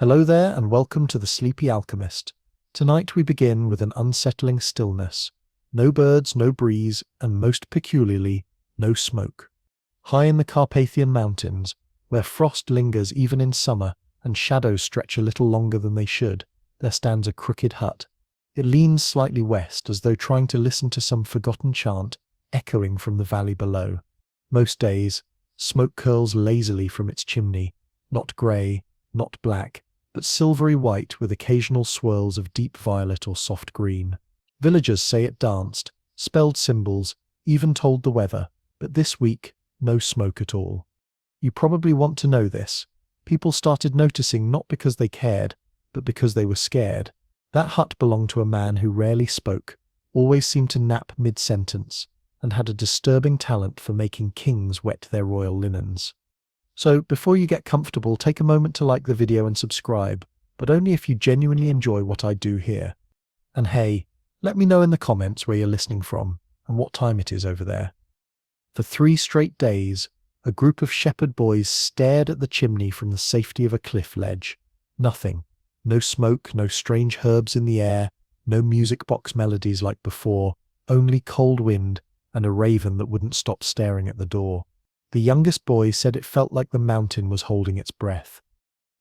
Hello there and welcome to the Sleepy Alchemist. Tonight we begin with an unsettling stillness. No birds, no breeze, and most peculiarly, no smoke. High in the Carpathian Mountains, where frost lingers even in summer and shadows stretch a little longer than they should, there stands a crooked hut. It leans slightly west as though trying to listen to some forgotten chant echoing from the valley below. Most days, smoke curls lazily from its chimney, not grey, not black, but silvery white with occasional swirls of deep violet or soft green. Villagers say it danced, spelled symbols, even told the weather, but this week, no smoke at all. You probably want to know this. People started noticing not because they cared, but because they were scared. That hut belonged to a man who rarely spoke, always seemed to nap mid-sentence, and had a disturbing talent for making kings wet their royal linens. So, before you get comfortable, take a moment to like the video and subscribe, but only if you genuinely enjoy what I do here. And hey, let me know in the comments where you're listening from, and what time it is over there. For 3 straight days, a group of shepherd boys stared at the chimney from the safety of a cliff ledge. Nothing. No smoke, no strange herbs in the air, no music box melodies like before, only cold wind and a raven that wouldn't stop staring at the door. The youngest boy said it felt like the mountain was holding its breath.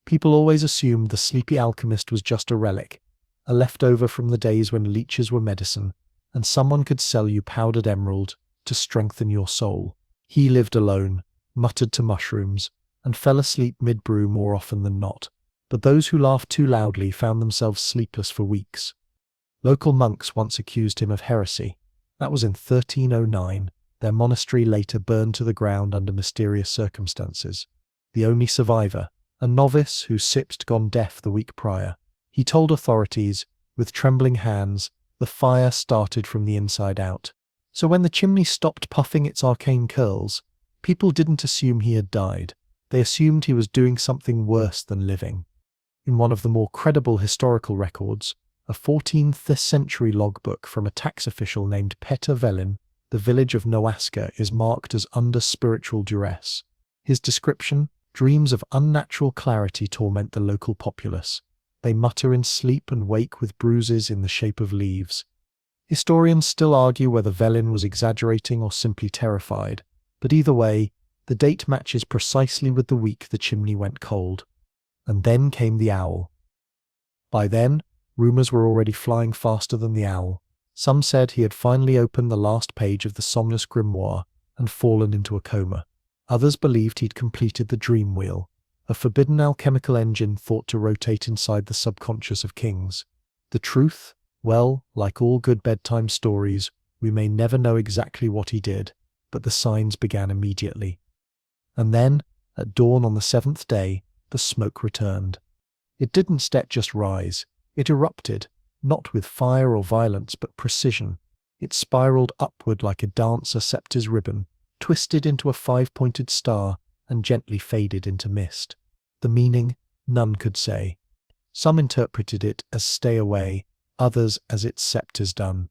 People always assumed the Sleepy Alchemist was just a relic, a leftover from the days when leeches were medicine, and someone could sell you powdered emerald to strengthen your soul. He lived alone, muttered to mushrooms, and fell asleep mid-brew more often than not. But those who laughed too loudly found themselves sleepless for weeks. Local monks once accused him of heresy. That was in 1309. Their monastery later burned to the ground under mysterious circumstances. The only survivor, a novice whose sipped gone deaf the week prior. He told authorities, with trembling hands, the fire started from the inside out. So when the chimney stopped puffing its arcane curls, people didn't assume he had died. They assumed he was doing something worse than living. In one of the more credible historical records, a 14th century logbook from a tax official named Peter Velin, the village of Noaska is marked as under spiritual duress. His description, dreams of unnatural clarity torment the local populace. They mutter in sleep and wake with bruises in the shape of leaves. Historians still argue whether Velin was exaggerating or simply terrified, but either way, the date matches precisely with the week the chimney went cold. And then came the owl. By then, rumours were already flying faster than the owl. Some said he had finally opened the last page of the Somnus Grimoire and fallen into a coma. Others believed he'd completed the dream wheel, a forbidden alchemical engine thought to rotate inside the subconscious of kings. The truth? Well, like all good bedtime stories, we may never know exactly what he did, but the signs began immediately. And then, at dawn on the 7th day, the smoke returned. It didn't just rise, it erupted. Not with fire or violence, but precision. It spiraled upward like a dancer scepter's ribbon, twisted into a 5-pointed star, and gently faded into mist. The meaning, none could say. Some interpreted it as stay away, others as its scepter's done.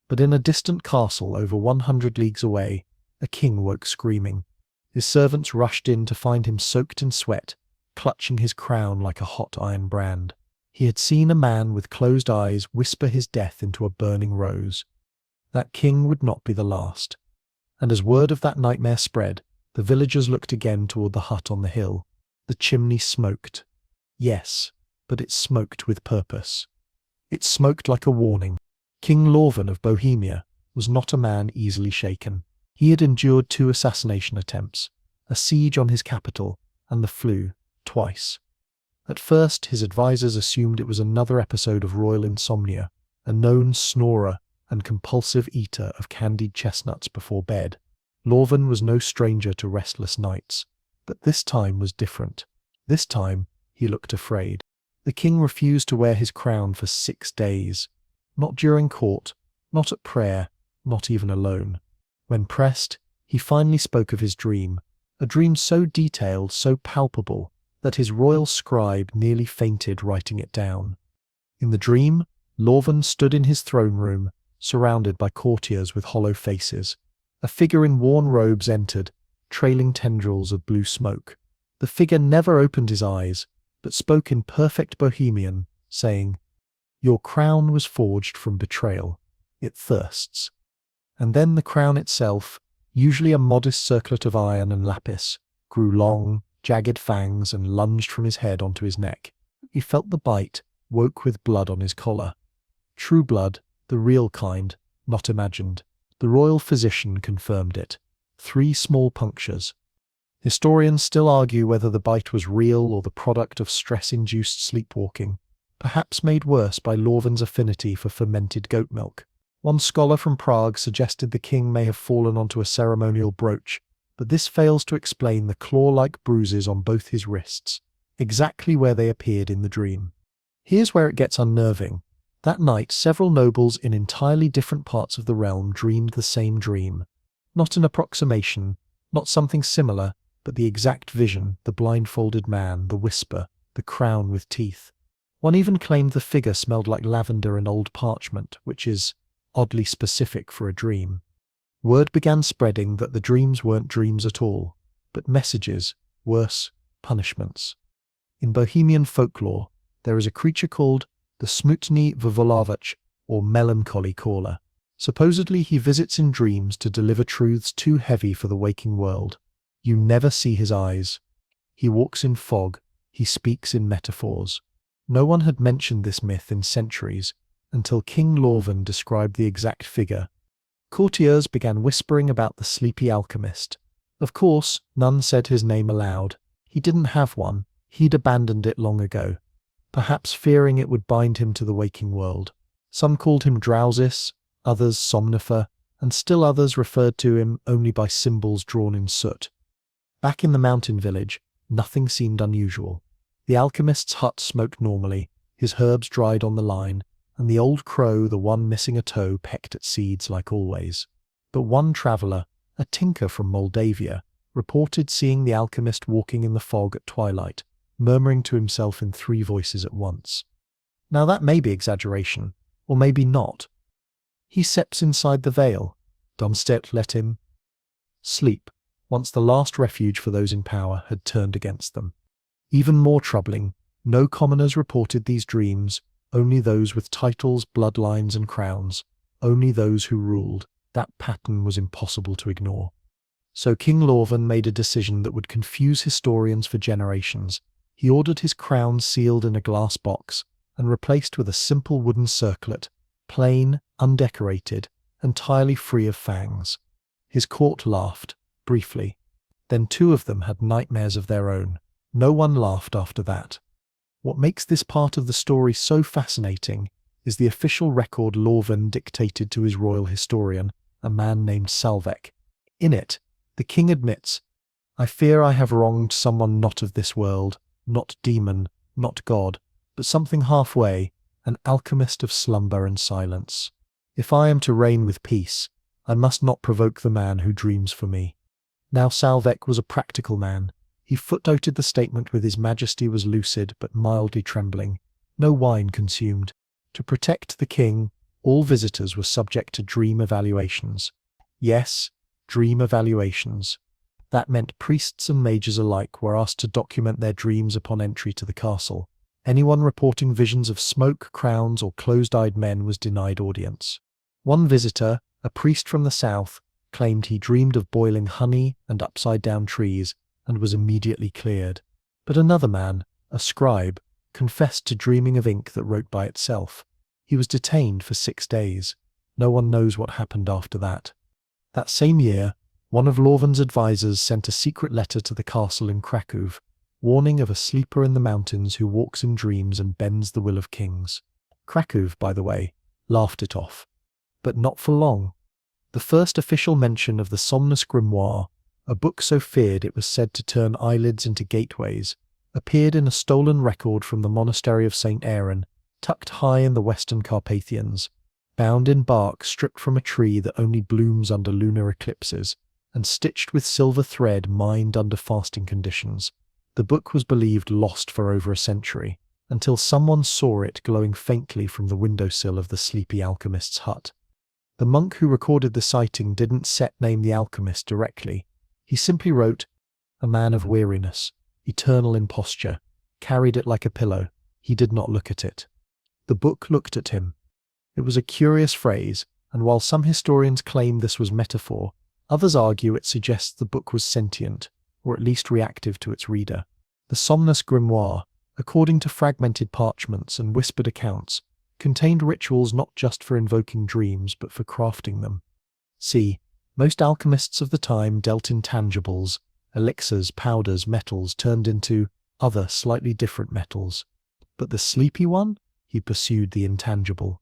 But in a distant castle over 100 leagues away, a king woke screaming. His servants rushed in to find him soaked in sweat, clutching his crown like a hot iron brand. He had seen a man with closed eyes whisper his death into a burning rose. That king would not be the last. And as word of that nightmare spread, the villagers looked again toward the hut on the hill. The chimney smoked. Yes, but it smoked with purpose. It smoked like a warning. King Lorvan of Bohemia was not a man easily shaken. He had endured 2 assassination attempts, a siege on his capital, and the flu, twice. At first, his advisors assumed it was another episode of royal insomnia, a known snorer and compulsive eater of candied chestnuts before bed. Lorvan was no stranger to restless nights, but this time was different. This time, he looked afraid. The king refused to wear his crown for 6 days. Not during court, not at prayer, not even alone. When pressed, he finally spoke of his dream, a dream so detailed, so palpable, that his royal scribe nearly fainted writing it down. In the dream, Lorvan stood in his throne room, surrounded by courtiers with hollow faces. A figure in worn robes entered, trailing tendrils of blue smoke. The figure never opened his eyes, but spoke in perfect Bohemian, saying, "Your crown was forged from betrayal. It thirsts." And then the crown itself, usually a modest circlet of iron and lapis, grew long, jagged fangs and lunged from his head onto his neck. He felt the bite, woke with blood on his collar. True blood, the real kind, not imagined. The royal physician confirmed it. 3 small punctures. Historians still argue whether the bite was real or the product of stress-induced sleepwalking, perhaps made worse by Lorven's affinity for fermented goat milk. One scholar from Prague suggested the king may have fallen onto a ceremonial brooch, but this fails to explain the claw-like bruises on both his wrists, exactly where they appeared in the dream. Here's where it gets unnerving. That night, several nobles in entirely different parts of the realm dreamed the same dream. Not an approximation, not something similar, but the exact vision, the blindfolded man, the whisper, the crown with teeth. One even claimed the figure smelled like lavender and old parchment, which is oddly specific for a dream. Word began spreading that the dreams weren't dreams at all, but messages, worse, punishments. In Bohemian folklore, there is a creature called the Smutny Vyvolavach, or melancholy caller. Supposedly he visits in dreams to deliver truths too heavy for the waking world. You never see his eyes. He walks in fog, he speaks in metaphors. No one had mentioned this myth in centuries, until King Lorven described the exact figure. Courtiers began whispering about the Sleepy Alchemist. Of course, none said his name aloud. He didn't have one, he'd abandoned it long ago, perhaps fearing it would bind him to the waking world. Some called him drowsy, others somnifer, and still others referred to him only by symbols drawn in soot. Back in the mountain village, nothing seemed unusual. The alchemist's hut smoked normally, his herbs dried on the line, and the old crow, the one missing a toe, pecked at seeds like always. But one traveller, a tinker from Moldavia, reported seeing the alchemist walking in the fog at twilight, murmuring to himself in 3 voices at once. Now that may be exaggeration, or maybe not. He steps inside the veil. Domstedt let him sleep, once the last refuge for those in power had turned against them. Even more troubling, no commoners reported these dreams, only those with titles, bloodlines and crowns, only those who ruled. That pattern was impossible to ignore. So King Lorven made a decision that would confuse historians for generations. He ordered his crown sealed in a glass box and replaced with a simple wooden circlet, plain, undecorated, entirely free of fangs. His court laughed, briefly. Then 2 of them had nightmares of their own. No one laughed after that. What makes this part of the story so fascinating is the official record Lorven dictated to his royal historian, a man named Salvek. In it, the king admits, "I fear I have wronged someone not of this world, not demon, not god, but something halfway, an alchemist of slumber and silence. If I am to reign with peace, I must not provoke the man who dreams for me." Now Salvek was a practical man. He footnoted the statement with "His Majesty was lucid but mildly trembling. No wine consumed." To protect the king, all visitors were subject to dream evaluations. Yes, dream evaluations. That meant priests and mages alike were asked to document their dreams upon entry to the castle. Anyone reporting visions of smoke, crowns, or closed-eyed men was denied audience. One visitor, a priest from the south, claimed he dreamed of boiling honey and upside-down trees and was immediately cleared. But another man, a scribe, confessed to dreaming of ink that wrote by itself. He was detained for 6 days. No one knows what happened after that. That same year, one of Lorven's advisors sent a secret letter to the castle in Krakow, warning of a sleeper in the mountains who walks in dreams and bends the will of kings. Krakow, by the way, laughed it off. But not for long. The first official mention of the Somnus Grimoire, a book so feared it was said to turn eyelids into gateways, appeared in a stolen record from the monastery of St. Aaron, tucked high in the western Carpathians, bound in bark stripped from a tree that only blooms under lunar eclipses, and stitched with silver thread mined under fasting conditions. The book was believed lost for over a century, until someone saw it glowing faintly from the windowsill of the Sleepy Alchemist's hut. The monk who recorded the sighting didn't set name the alchemist directly. He simply wrote, "A man of weariness, eternal imposture, carried it like a pillow. He did not look at it. The book looked at him. It was a curious phrase, and while some historians claim this was metaphor, others argue it suggests the book was sentient, or at least reactive to its reader. The Somnus Grimoire, according to fragmented parchments and whispered accounts, contained rituals not just for invoking dreams but for crafting them. See, most alchemists of the time dealt in tangibles, elixirs, powders, metals turned into other, slightly different metals. But the Sleepy One? He pursued the intangible.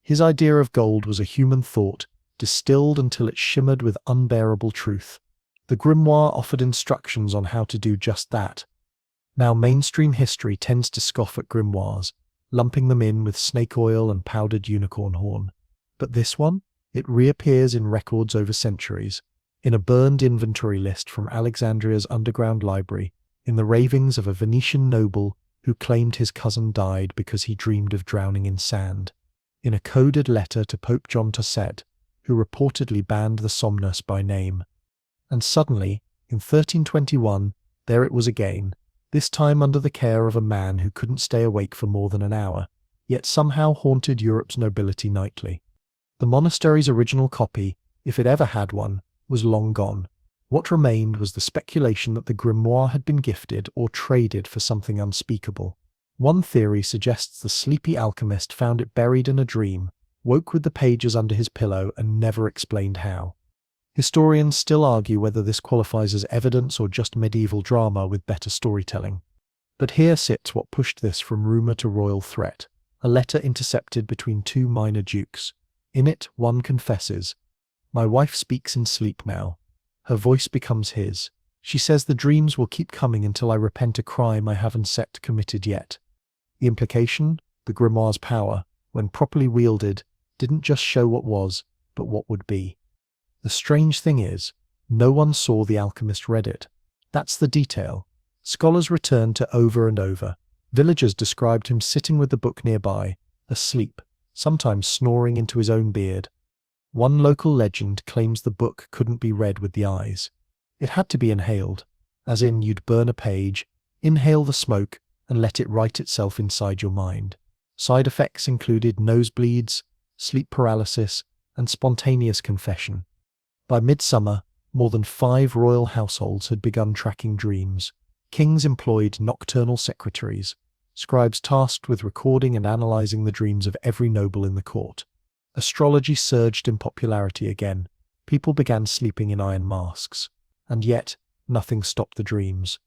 His idea of gold was a human thought, distilled until it shimmered with unbearable truth. The grimoire offered instructions on how to do just that. Now mainstream history tends to scoff at grimoires, lumping them in with snake oil and powdered unicorn horn. But this one? It reappears in records over centuries, in a burned inventory list from Alexandria's underground library, in the ravings of a Venetian noble who claimed his cousin died because he dreamed of drowning in sand, in a coded letter to Pope John Tosed, who reportedly banned the Somnus by name. And suddenly, in 1321, there it was again, this time under the care of a man who couldn't stay awake for more than an hour, yet somehow haunted Europe's nobility nightly. The monastery's original copy, if it ever had one, was long gone. What remained was the speculation that the grimoire had been gifted or traded for something unspeakable. One theory suggests the sleepy alchemist found it buried in a dream, woke with the pages under his pillow, and never explained how. Historians still argue whether this qualifies as evidence or just medieval drama with better storytelling. But here sits what pushed this from rumour to royal threat, a letter intercepted between two minor dukes. In it, one confesses, "My wife speaks in sleep now. Her voice becomes his. She says the dreams will keep coming until I repent a crime I haven't set committed yet." The implication? The grimoire's power, when properly wielded, didn't just show what was, but what would be. The strange thing is, no one saw the alchemist read it. That's the detail. Scholars returned to over and over. Villagers described him sitting with the book nearby, asleep, sometimes snoring into his own beard. One local legend claims the book couldn't be read with the eyes. It had to be inhaled, as in you'd burn a page, inhale the smoke, and let it write itself inside your mind. Side effects included nosebleeds, sleep paralysis, and spontaneous confession. By midsummer, more than 5 royal households had begun tracking dreams. Kings employed nocturnal secretaries, scribes tasked with recording and analyzing the dreams of every noble in the court. Astrology surged in popularity again. People began sleeping in iron masks. And yet, nothing stopped the dreams.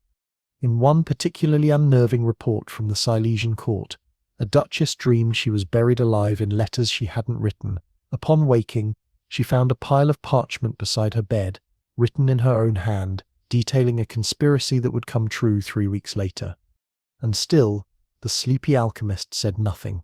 In one particularly unnerving report from the Silesian court, a duchess dreamed she was buried alive in letters she hadn't written. Upon waking, she found a pile of parchment beside her bed, written in her own hand, detailing a conspiracy that would come true 3 weeks later. And still, the sleepy alchemist said nothing.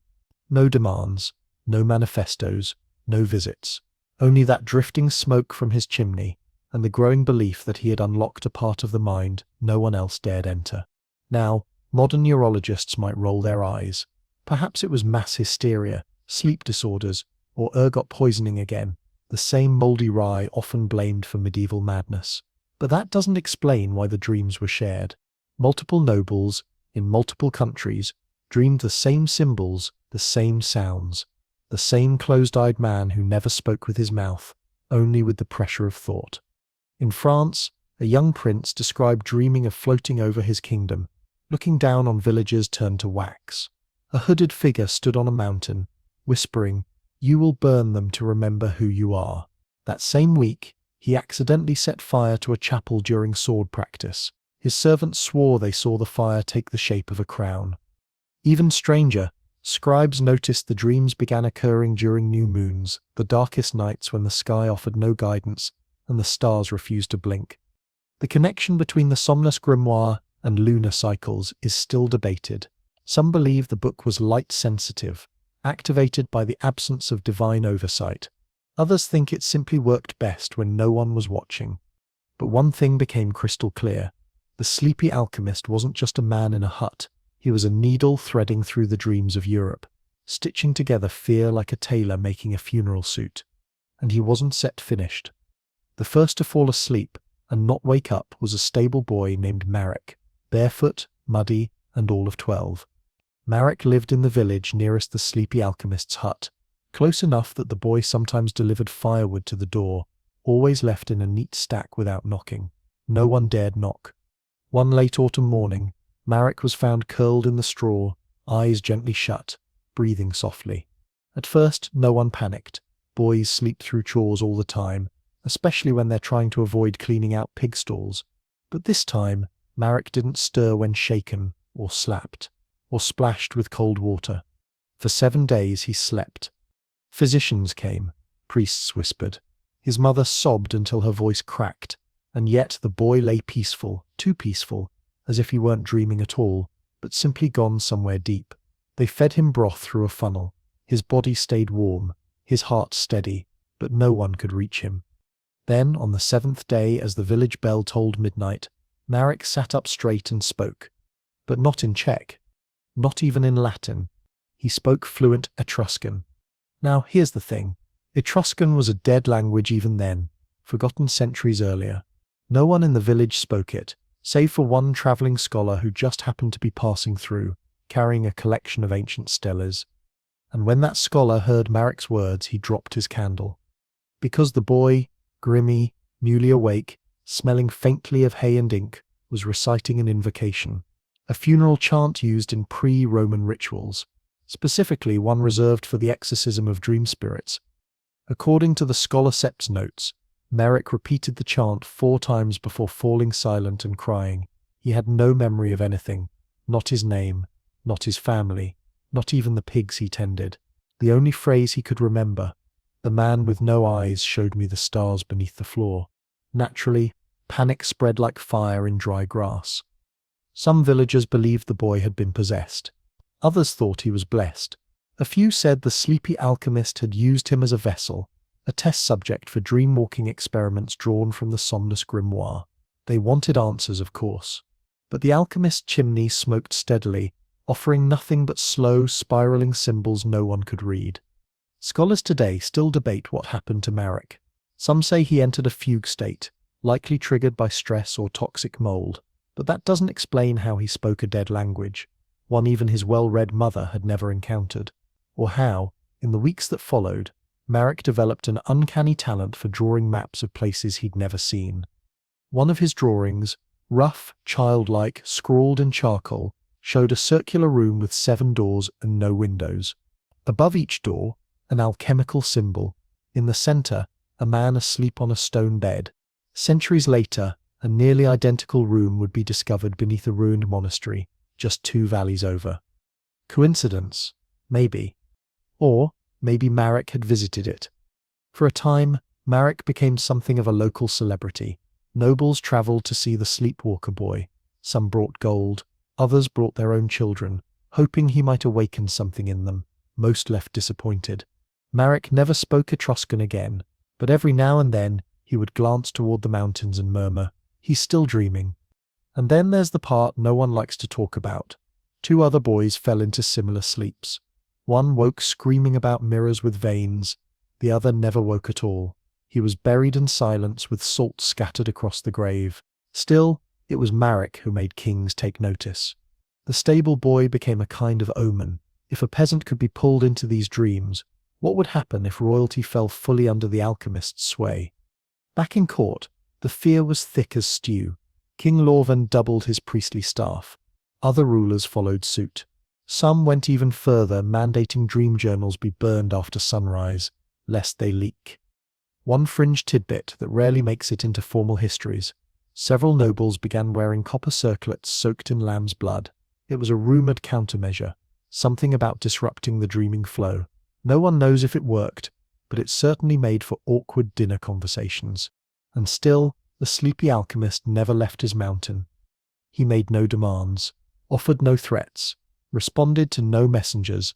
No demands, no manifestos, no visits. Only that drifting smoke from his chimney, and the growing belief that he had unlocked a part of the mind no one else dared enter. Now, modern neurologists might roll their eyes. Perhaps it was mass hysteria, sleep disorders, or ergot poisoning again, the same mouldy rye often blamed for medieval madness. But that doesn't explain why the dreams were shared. Multiple nobles, in multiple countries, dreamed the same symbols, the same sounds. The same closed-eyed man who never spoke with his mouth, only with the pressure of thought. In France, a young prince described dreaming of floating over his kingdom, looking down on villagers turned to wax. A hooded figure stood on a mountain, whispering, "You will burn them to remember who you are." That same week, he accidentally set fire to a chapel during sword practice. His servants swore they saw the fire take the shape of a crown. Even stranger, scribes noticed the dreams began occurring during new moons, the darkest nights when the sky offered no guidance and the stars refused to blink. The connection between the Somnus Grimoire and lunar cycles is still debated. Some believe the book was light-sensitive, activated by the absence of divine oversight. Others think it simply worked best when no one was watching. But one thing became crystal clear. The sleepy alchemist wasn't just a man in a hut. He was a needle threading through the dreams of Europe, stitching together fear like a tailor making a funeral suit. And he wasn't set finished. The first to fall asleep and not wake up was a stable boy named Marek, barefoot, muddy, and all of 12. Marek lived in the village nearest the Sleepy Alchemist's hut, close enough that the boy sometimes delivered firewood to the door, always left in a neat stack without knocking. No one dared knock. One late autumn morning, Marek was found curled in the straw, eyes gently shut, breathing softly. At first, no one panicked. Boys sleep through chores all the time, especially when they're trying to avoid cleaning out pig stalls. But this time, Marek didn't stir when shaken, or slapped, or splashed with cold water. For 7 days he slept. Physicians came, priests whispered. His mother sobbed until her voice cracked, and yet the boy lay peaceful, too peaceful, as if he weren't dreaming at all, but simply gone somewhere deep. They fed him broth through a funnel. His body stayed warm, his heart steady, but no one could reach him. Then, on the 7th day, as the village bell tolled midnight, Marek sat up straight and spoke. But not in Czech. Not even in Latin. He spoke fluent Etruscan. Now, here's the thing. Etruscan was a dead language even then, forgotten centuries earlier. No one in the village spoke it, save for one travelling scholar who just happened to be passing through, carrying a collection of ancient steles. And when that scholar heard Marek's words, he dropped his candle. Because the boy, grimy, newly awake, smelling faintly of hay and ink, was reciting an invocation, a funeral chant used in pre-Roman rituals, specifically one reserved for the exorcism of dream spirits. According to the scholar Sept's notes, Marek repeated the chant 4 times before falling silent and crying. He had no memory of anything, not his name, not his family, not even the pigs he tended. The only phrase he could remember, "The man with no eyes showed me the stars beneath the floor." Naturally, panic spread like fire in dry grass. Some villagers believed the boy had been possessed. Others thought he was blessed. A few said the Sleepy Alchemist had used him as a vessel, a test subject for dream-walking experiments drawn from the somnus grimoire. They wanted answers, of course. But the alchemist's chimney smoked steadily, offering nothing but slow, spiraling symbols no one could read. Scholars today still debate what happened to Marek. Some say he entered a fugue state, likely triggered by stress or toxic mold, but that doesn't explain how he spoke a dead language, one even his well-read mother had never encountered, or how, in the weeks that followed, Marek developed an uncanny talent for drawing maps of places he'd never seen. One of his drawings, rough, childlike, scrawled in charcoal, showed a circular room with 7 doors and no windows. Above each door, an alchemical symbol. In the center, a man asleep on a stone bed. Centuries later, a nearly identical room would be discovered beneath a ruined monastery, just 2 valleys over. Coincidence? Maybe. Or maybe Marek had visited it. For a time, Marek became something of a local celebrity. Nobles traveled to see the sleepwalker boy. Some brought gold, others brought their own children, hoping he might awaken something in them. Most left disappointed. Marek never spoke Etruscan again, but every now and then he would glance toward the mountains and murmur, "He's still dreaming." And then there's the part no one likes to talk about. 2 other boys fell into similar sleeps. One woke screaming about mirrors with veins. The other never woke at all. He was buried in silence with salt scattered across the grave. Still, it was Marek who made kings take notice. The stable boy became a kind of omen. If a peasant could be pulled into these dreams, what would happen if royalty fell fully under the alchemist's sway? Back in court, the fear was thick as stew. King Lorvan doubled his priestly staff. Other rulers followed suit. Some went even further, mandating dream journals be burned after sunrise, lest they leak. One fringe tidbit that rarely makes it into formal histories. Several nobles began wearing copper circlets soaked in lamb's blood. It was a rumoured countermeasure, something about disrupting the dreaming flow. No one knows if it worked, but it certainly made for awkward dinner conversations. And still, the Sleepy Alchemist never left his mountain. He made no demands, offered no threats, responded to no messengers.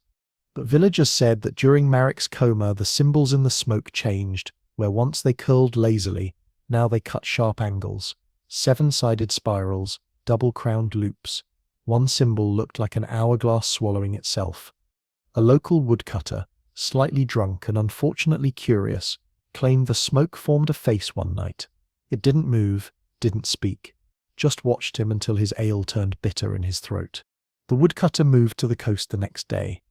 But villagers said that during Marek's coma the symbols in the smoke changed, where once they curled lazily, now they cut sharp angles. 7-sided spirals, double-crowned loops. One symbol looked like an hourglass swallowing itself. A local woodcutter, slightly drunk and unfortunately curious, claimed the smoke formed a face one night. It didn't move, didn't speak, just watched him until his ale turned bitter in his throat. The woodcutter moved to the coast the next day.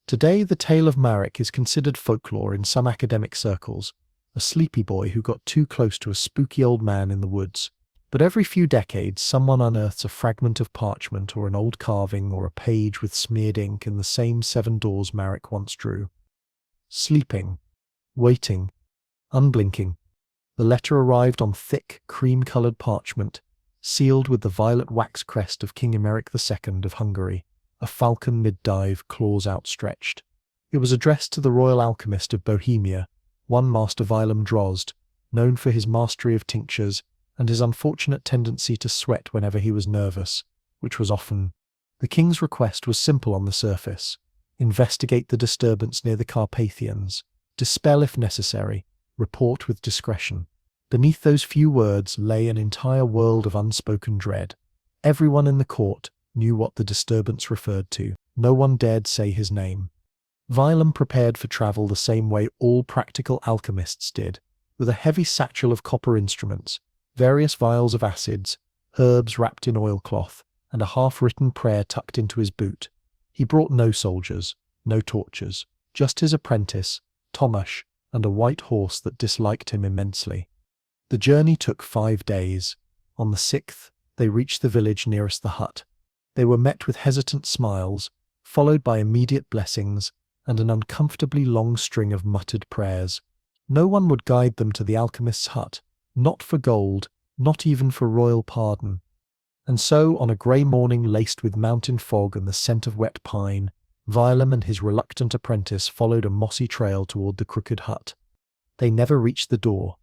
Today, the tale of Marek is considered folklore in some academic circles, a sleepy boy who got too close to a spooky old man in the woods. But every few decades, someone unearths a fragment of parchment or an old carving or a page with smeared ink in the same 7 doors Marek once drew. Sleeping, waiting, unblinking. The letter arrived on thick, cream-coloured parchment, sealed with the violet wax crest of King Emeric II of Hungary, a falcon mid-dive, claws outstretched. It was addressed to the royal alchemist of Bohemia, one Master Wilhelm Drozd, known for his mastery of tinctures and his unfortunate tendency to sweat whenever he was nervous, which was often. The king's request was simple on the surface: investigate the disturbance near the Carpathians, dispel if necessary, report with discretion. Beneath those few words lay an entire world of unspoken dread. Everyone in the court knew what the disturbance referred to. No one dared say his name. Wilhelm prepared for travel the same way all practical alchemists did, with a heavy satchel of copper instruments, various vials of acids, herbs wrapped in oilcloth, and a half-written prayer tucked into his boot. He brought no soldiers, no torches, just his apprentice, Tomasz, and a white horse that disliked him immensely. The journey took 5 days. On the 6th, they reached the village nearest the hut. They were met with hesitant smiles, followed by immediate blessings, and an uncomfortably long string of muttered prayers. No one would guide them to the alchemist's hut, not for gold, not even for royal pardon. And so, on a grey morning laced with mountain fog and the scent of wet pine, Wilhelm and his reluctant apprentice followed a mossy trail toward the crooked hut. They never reached the door.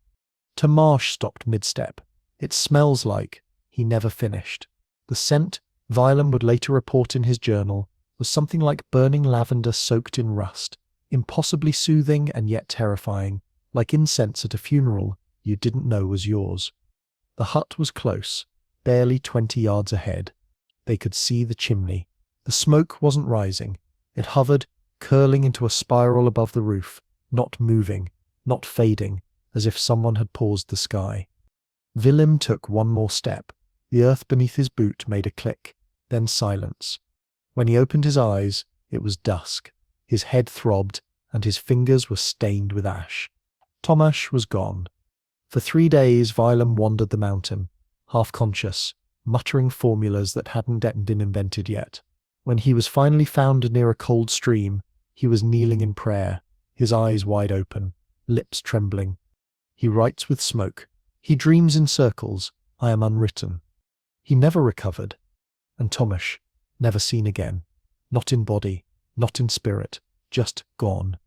Tomasz stopped mid-step. It smells like. He never finished. The scent, Wilhelm would later report in his journal, was something like burning lavender soaked in rust, impossibly soothing and yet terrifying, like incense at a funeral you didn't know was yours. The hut was close, barely 20 yards ahead. They could see the chimney. The smoke wasn't rising. It hovered, curling into a spiral above the roof, not moving, not fading, as if someone had paused the sky. Wilhelm took one more step. The earth beneath his boot made a click, then silence. When he opened his eyes, it was dusk. His head throbbed, and his fingers were stained with ash. Tomasz was gone. For 3 days, Wilhelm wandered the mountain, half-conscious, muttering formulas that hadn't been invented yet. When he was finally found near a cold stream, he was kneeling in prayer, his eyes wide open, lips trembling. He writes with smoke. He dreams in circles. I am unwritten. He never recovered. And Tomasz, never seen again. Not in body, not in spirit, just gone.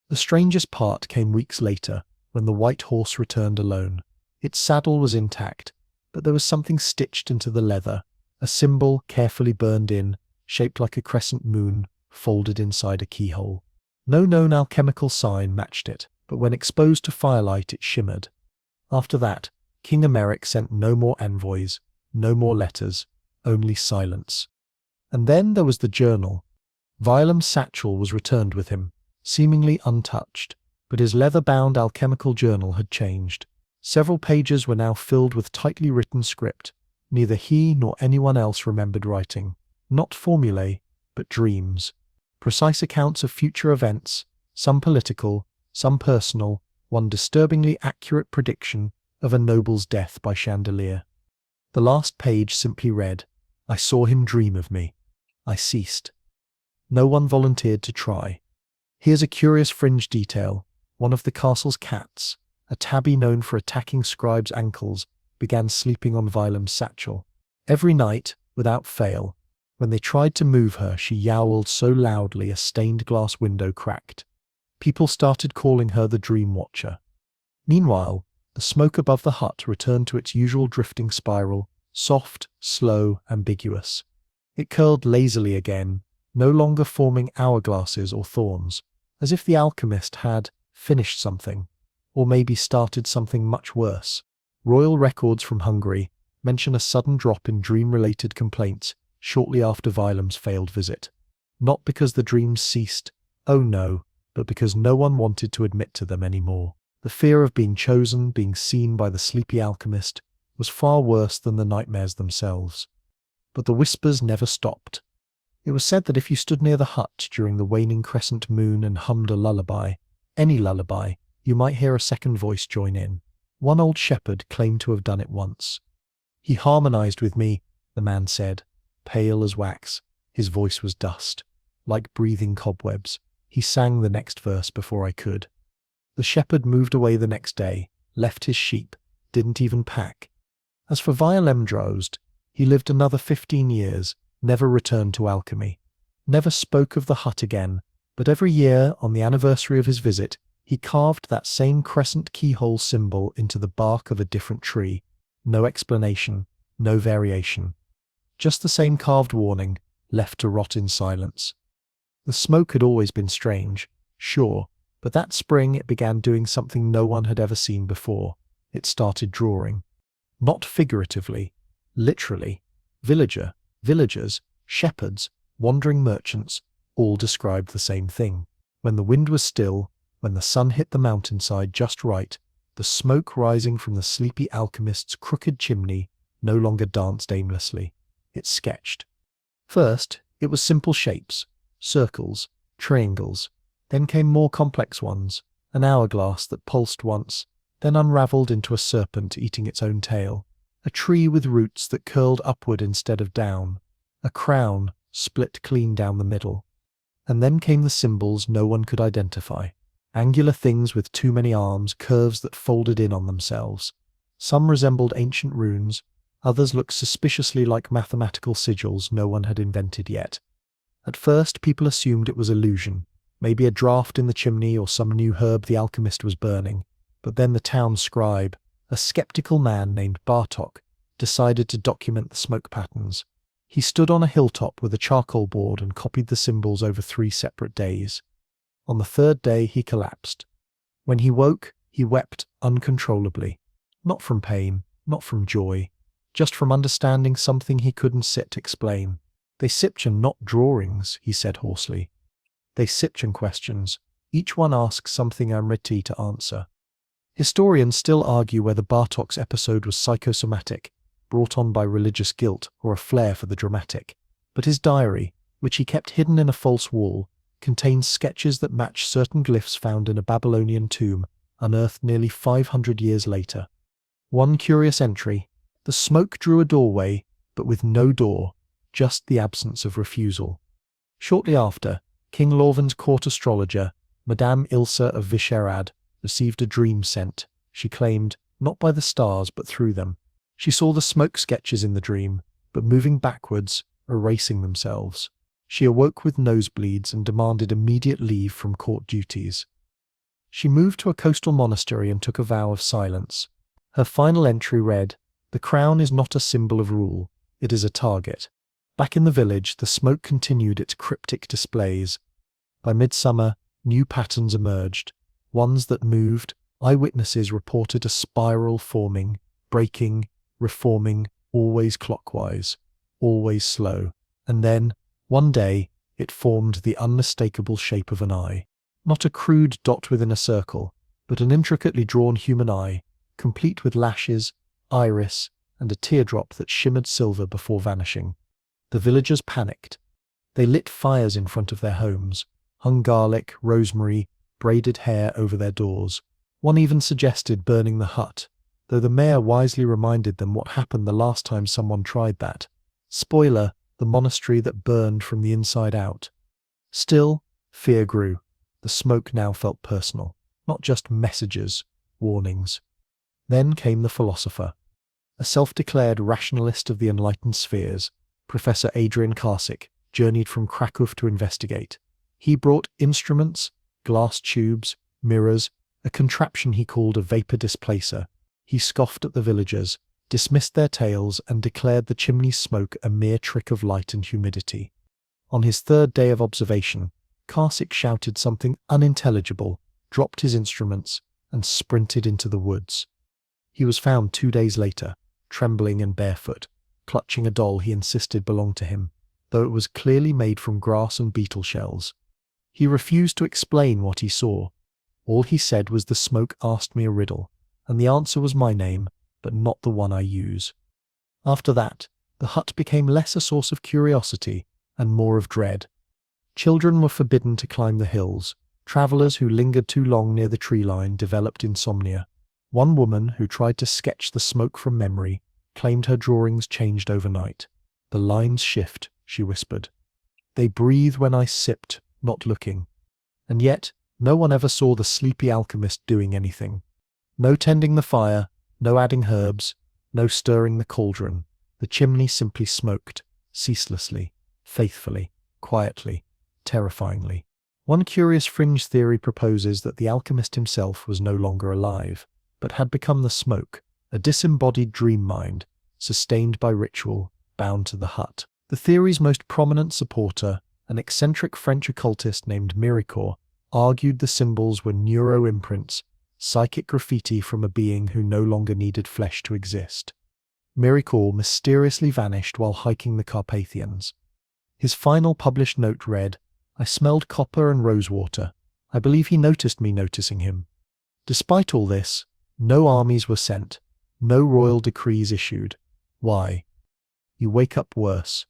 The strangest part came weeks later, when the white horse returned alone. Its saddle was intact, but there was something stitched into the leather, a symbol carefully burned in, shaped like a crescent moon, folded inside a keyhole. No known alchemical sign matched it, but when exposed to firelight it shimmered. After that, King Emeric sent no more envoys, no more letters, only silence. And then there was the journal. Wilhelm's satchel was returned with him, seemingly untouched, but his leather-bound alchemical journal had changed. Several pages were now filled with tightly written script. Neither he nor anyone else remembered writing. Not formulae, but dreams. Precise accounts of future events, some political, some personal, one disturbingly accurate prediction of a noble's death by chandelier. The last page simply read, "I saw him dream of me." I ceased. No one volunteered to try. Here's a curious fringe detail. One of the castle's cats, a tabby known for attacking scribes' ankles, began sleeping on Wilhelm's satchel. Every night, without fail, when they tried to move her, she yowled so loudly a stained glass window cracked. People started calling her the Dream Watcher. Meanwhile, the smoke above the hut returned to its usual drifting spiral, soft, slow, ambiguous. It curled lazily again, no longer forming hourglasses or thorns, as if the alchemist had finished something, or maybe started something much worse. Royal records from Hungary mention a sudden drop in dream-related complaints shortly after Wilhelm's failed visit. Not because the dreams ceased, oh no, but because no one wanted to admit to them anymore. The fear of being chosen, being seen by the Sleepy Alchemist, was far worse than the nightmares themselves. But the whispers never stopped. It was said that if you stood near the hut during the waning crescent moon and hummed a lullaby, any lullaby, you might hear a second voice join in. One old shepherd claimed to have done it once. He harmonized with me, the man said, pale as wax. His voice was dust, like breathing cobwebs. He sang the next verse before I could. The shepherd moved away the next day, left his sheep, didn't even pack. As for Violem-Drozd, he lived another 15 years, never returned to alchemy, never spoke of the hut again, but every year, on the anniversary of his visit, he carved that same crescent keyhole symbol into the bark of a different tree. No explanation, no variation. Just the same carved warning, left to rot in silence. The smoke had always been strange, sure, but that spring it began doing something no one had ever seen before. It started drawing. Not figuratively, literally. Villagers, shepherds, wandering merchants, all described the same thing. When the wind was still, when the sun hit the mountainside just right, the smoke rising from the Sleepy Alchemist's crooked chimney no longer danced aimlessly. It sketched. First, it was simple shapes, circles, triangles. Then came more complex ones, an hourglass that pulsed once, then unraveled into a serpent eating its own tail, a tree with roots that curled upward instead of down, a crown split clean down the middle. And then came the symbols no one could identify. Angular things with too many arms, curves that folded in on themselves. Some resembled ancient runes, others looked suspiciously like mathematical sigils no one had invented yet. At first people assumed it was illusion, maybe a draft in the chimney or some new herb the alchemist was burning. But then the town scribe, a skeptical man named Bartok, decided to document the smoke patterns. He stood on a hilltop with a charcoal board and copied the symbols over 3 separate days. On the 3rd day he collapsed. When he woke, he wept uncontrollably. Not from pain, not from joy, just from understanding something he couldn't sit to explain. "They Sipchen not drawings," he said hoarsely. "They Sipchen questions. Each one asks something I'm ready to answer." Historians still argue whether Bartok's episode was psychosomatic, brought on by religious guilt, or a flair for the dramatic. But his diary, which he kept hidden in a false wall, contains sketches that match certain glyphs found in a Babylonian tomb, unearthed nearly 500 years later. One curious entry: the smoke drew a doorway, but with no door, just the absence of refusal. Shortly after, King Lorvin's court astrologer, Madame Ilse of Visherad, received a dream sent, she claimed, not by the stars but through them. She saw the smoke sketches in the dream, but moving backwards, erasing themselves. She awoke with nosebleeds and demanded immediate leave from court duties. She moved to a coastal monastery and took a vow of silence. Her final entry read, "The crown is not a symbol of rule, it is a target." Back in the village, the smoke continued its cryptic displays. By midsummer, new patterns emerged, ones that moved. Eyewitnesses reported a spiral forming, breaking, reforming, always clockwise, always slow. And then, one day, it formed the unmistakable shape of an eye. Not a crude dot within a circle, but an intricately drawn human eye, complete with lashes, iris, and a teardrop that shimmered silver before vanishing. The villagers panicked. They lit fires in front of their homes, hung garlic, rosemary, braided hair over their doors. One even suggested burning the hut, though the mayor wisely reminded them what happened the last time someone tried that. Spoiler, the monastery that burned from the inside out. Still, fear grew. The smoke now felt personal, not just messages, warnings. Then came the philosopher. A self-declared rationalist of the enlightened spheres, Professor Adrian Karsic, journeyed from Krakow to investigate. He brought instruments, glass tubes, mirrors, a contraption he called a vapor displacer. He scoffed at the villagers, dismissed their tales, and declared the chimney's smoke a mere trick of light and humidity. On his 3rd day of observation, Karsic shouted something unintelligible, dropped his instruments, and sprinted into the woods. He was found 2 days later, trembling and barefoot, clutching a doll he insisted belonged to him, though it was clearly made from grass and beetle shells. He refused to explain what he saw. All he said was, "The smoke asked me a riddle, and the answer was my name, but not the one I use." After that, the hut became less a source of curiosity and more of dread. Children were forbidden to climb the hills. Travelers who lingered too long near the tree line developed insomnia. One woman who tried to sketch the smoke from memory claimed her drawings changed overnight. "The lines shift," she whispered. "They breathe when I sipped, not looking." And yet, no one ever saw the Sleepy Alchemist doing anything. No tending the fire, no adding herbs, no stirring the cauldron. The chimney simply smoked, ceaselessly, faithfully, quietly, terrifyingly. One curious fringe theory proposes that the alchemist himself was no longer alive, but had become the smoke, a disembodied dream mind, sustained by ritual, bound to the hut. The theory's most prominent supporter, an eccentric French occultist named Méricourt, argued the symbols were neuro-imprints, psychic graffiti from a being who no longer needed flesh to exist. Méricourt mysteriously vanished while hiking the Carpathians. His final published note read, "I smelled copper and rosewater. I believe he noticed me noticing him." Despite all this, no armies were sent, no royal decrees issued. Why? You wake up worse.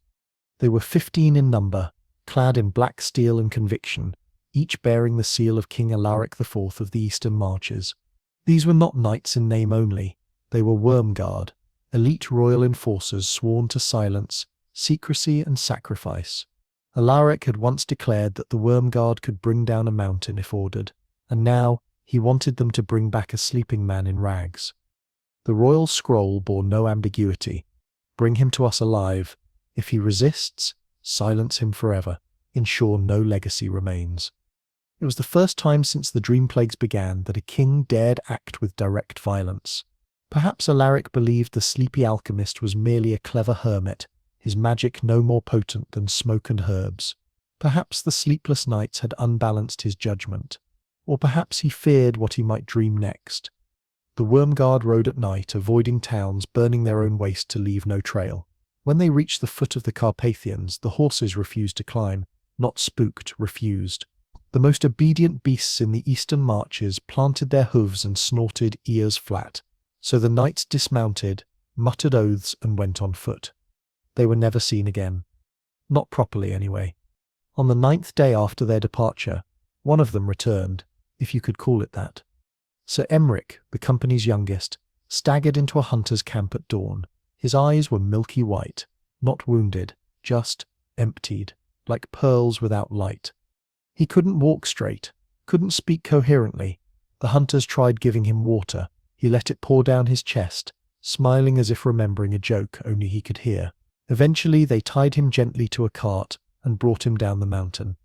They were 15 in number, clad in black steel and conviction, each bearing the seal of King Alaric IV of the Eastern Marches. These were not knights in name only, they were Worm Guard, elite royal enforcers sworn to silence, secrecy and sacrifice. Alaric had once declared that the Worm Guard could bring down a mountain if ordered, and now he wanted them to bring back a sleeping man in rags. The royal scroll bore no ambiguity. Bring him to us alive. If he resists, silence him forever. Ensure no legacy remains. It was the first time since the Dream Plagues began that a king dared act with direct violence. Perhaps Alaric believed the Sleepy Alchemist was merely a clever hermit, his magic no more potent than smoke and herbs. Perhaps the sleepless nights had unbalanced his judgment. Or perhaps he feared what he might dream next. The Worm Guard rode at night, avoiding towns, burning their own waste to leave no trail. When they reached the foot of the Carpathians, the horses refused to climb. Not spooked, refused. The most obedient beasts in the eastern marches planted their hooves and snorted ears flat. So the knights dismounted, muttered oaths, and went on foot. They were never seen again. Not properly, anyway. On the 9th day after their departure, one of them returned, if you could call it that. Sir Emric, the company's youngest, staggered into a hunter's camp at dawn. His eyes were milky white, not wounded, just emptied, like pearls without light. He couldn't walk straight, couldn't speak coherently. The hunters tried giving him water. He let it pour down his chest, smiling as if remembering a joke only he could hear. Eventually they tied him gently to a cart and brought him down the mountain.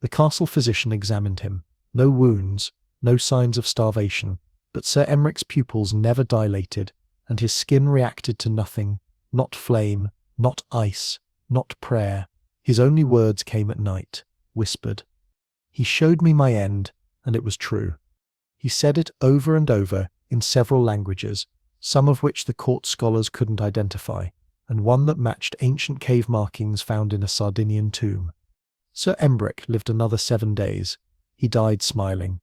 The castle physician examined him. No wounds, no signs of starvation, but Sir Emric's pupils never dilated, and his skin reacted to nothing, not flame, not ice, not prayer. His only words came at night, whispered. He showed me my end, and it was true. He said it over and over in several languages, some of which the court scholars couldn't identify, and one that matched ancient cave markings found in a Sardinian tomb. Sir Emric lived another 7 days. He died smiling.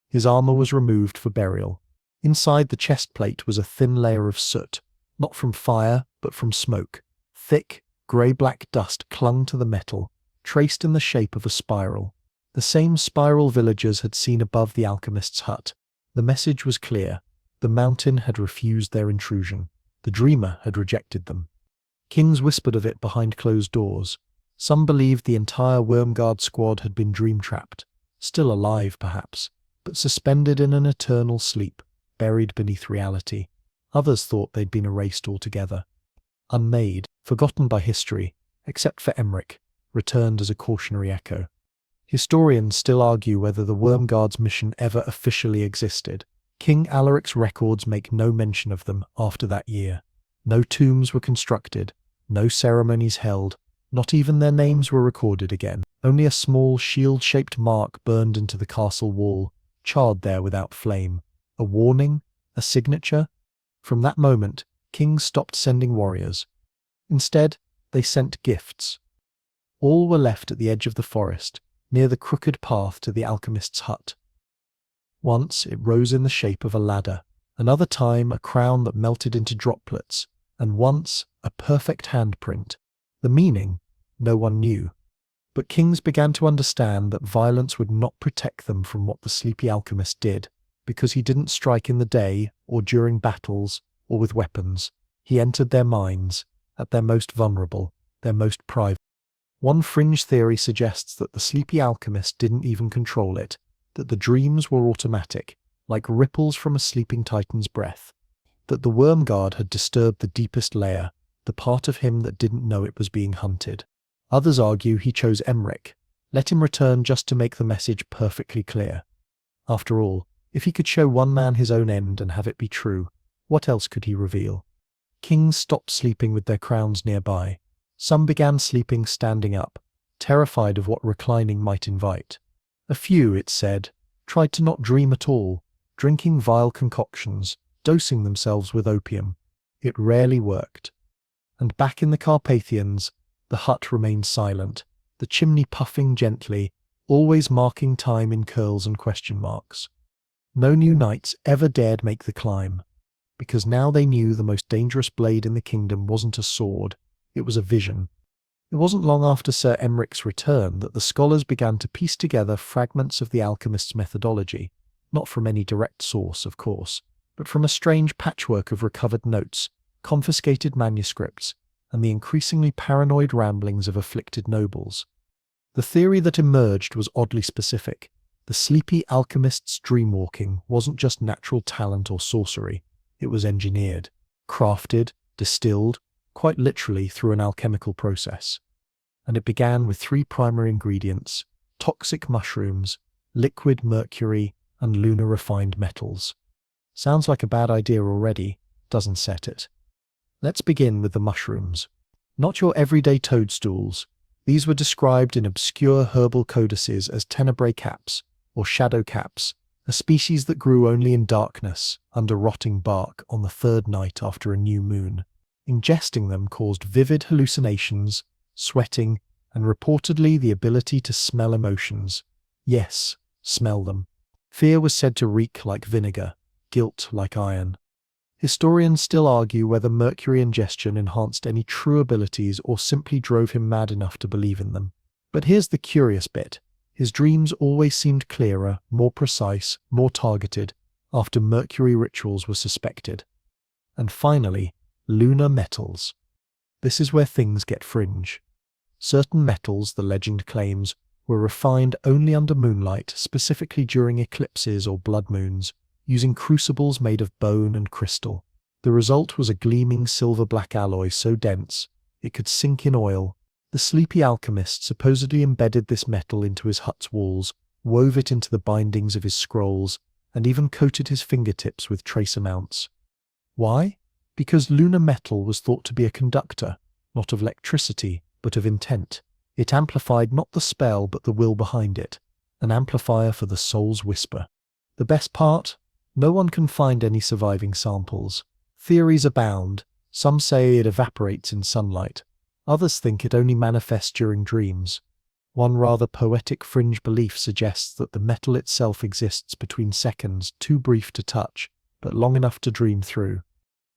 His armour was removed for burial. Inside the chest plate was a thin layer of soot, not from fire, but from smoke. Thick, grey-black dust clung to the metal, traced in the shape of a spiral. The same spiral villagers had seen above the alchemist's hut. The message was clear. The mountain had refused their intrusion. The dreamer had rejected them. Kings whispered of it behind closed doors. Some believed the entire Wormguard squad had been dream-trapped, still alive perhaps, but suspended in an eternal sleep, buried beneath reality. Others thought they'd been erased altogether. Unmade, forgotten by history, except for Emric, returned as a cautionary echo. Historians still argue whether the Wormguard's mission ever officially existed. King Alaric's records make no mention of them after that year. No tombs were constructed, no ceremonies held, not even their names were recorded again. Only a small shield-shaped mark burned into the castle wall, charred there without flame. A warning? A signature? From that moment, kings stopped sending warriors. Instead, they sent gifts. All were left at the edge of the forest, near the crooked path to the alchemist's hut. Once it rose in the shape of a ladder, another time a crown that melted into droplets, and once a perfect handprint. The meaning? No one knew. But kings began to understand that violence would not protect them from what the Sleepy Alchemist did, because he didn't strike in the day, or during battles, or with weapons. He entered their minds, at their most vulnerable, their most private. One fringe theory suggests that the Sleepy Alchemist didn't even control it, that the dreams were automatic, like ripples from a sleeping titan's breath, that the worm guard had disturbed the deepest layer, the part of him that didn't know it was being hunted. Others argue he chose Emmerich, let him return just to make the message perfectly clear. After all, if he could show one man his own end and have it be true, what else could he reveal? Kings stopped sleeping with their crowns nearby. Some began sleeping standing up, terrified of what reclining might invite. A few, it said, tried to not dream at all, drinking vile concoctions, dosing themselves with opium. It rarely worked. And back in the Carpathians, the hut remained silent, the chimney puffing gently, always marking time in curls and question marks. No new knights ever dared make the climb, because now they knew the most dangerous blade in the kingdom wasn't a sword, it was a vision. It wasn't long after Sir Emmerich's return that the scholars began to piece together fragments of the alchemist's methodology, not from any direct source, of course, but from a strange patchwork of recovered notes, confiscated manuscripts, and the increasingly paranoid ramblings of afflicted nobles. The theory that emerged was oddly specific. The Sleepy Alchemist's dreamwalking wasn't just natural talent or sorcery, it was engineered, crafted, distilled, quite literally through an alchemical process. And it began with three primary ingredients: toxic mushrooms, liquid mercury, and lunar refined metals. Sounds like a bad idea already, doesn't set it. Let's begin with the mushrooms. Not your everyday toadstools. These were described in obscure herbal codices as tenebrae caps, or shadow caps, a species that grew only in darkness, under rotting bark, on the third night after a new moon. Ingesting them caused vivid hallucinations, sweating, and reportedly the ability to smell emotions. Yes, smell them. Fear was said to reek like vinegar, guilt like iron. Historians still argue whether mercury ingestion enhanced any true abilities or simply drove him mad enough to believe in them. But here's the curious bit. His dreams always seemed clearer, more precise, more targeted, after mercury rituals were suspected. And finally, lunar metals. This is where things get fringe. Certain metals, the legend claims, were refined only under moonlight, specifically during eclipses or blood moons, using crucibles made of bone and crystal. The result was a gleaming silver-black alloy so dense it could sink in oil. The Sleepy Alchemist supposedly embedded this metal into his hut's walls, wove it into the bindings of his scrolls, and even coated his fingertips with trace amounts. Why? Because lunar metal was thought to be a conductor, not of electricity, but of intent. It amplified not the spell but the will behind it, an amplifier for the soul's whisper. The best part? No one can find any surviving samples. Theories abound. Some say it evaporates in sunlight. Others think it only manifests during dreams. One rather poetic fringe belief suggests that the metal itself exists between seconds too brief to touch, but long enough to dream through.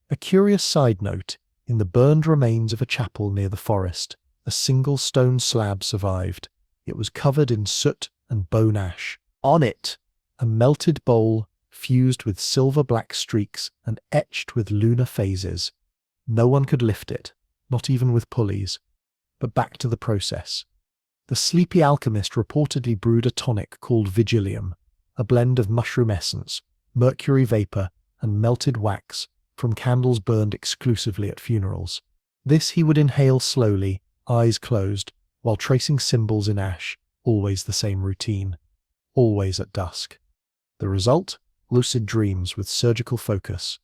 A curious side note, in the burned remains of a chapel near the forest, a single stone slab survived. It was covered in soot and bone ash. On it, a melted bowl, fused with silver-black streaks and etched with lunar phases. No one could lift it, not even with pulleys. But back to the process. The Sleepy Alchemist reportedly brewed a tonic called Vigilium, a blend of mushroom essence, mercury vapor, and melted wax from candles burned exclusively at funerals. This he would inhale slowly, eyes closed, while tracing symbols in ash, always the same routine. Always at dusk. The result? Lucid dreams with surgical focus.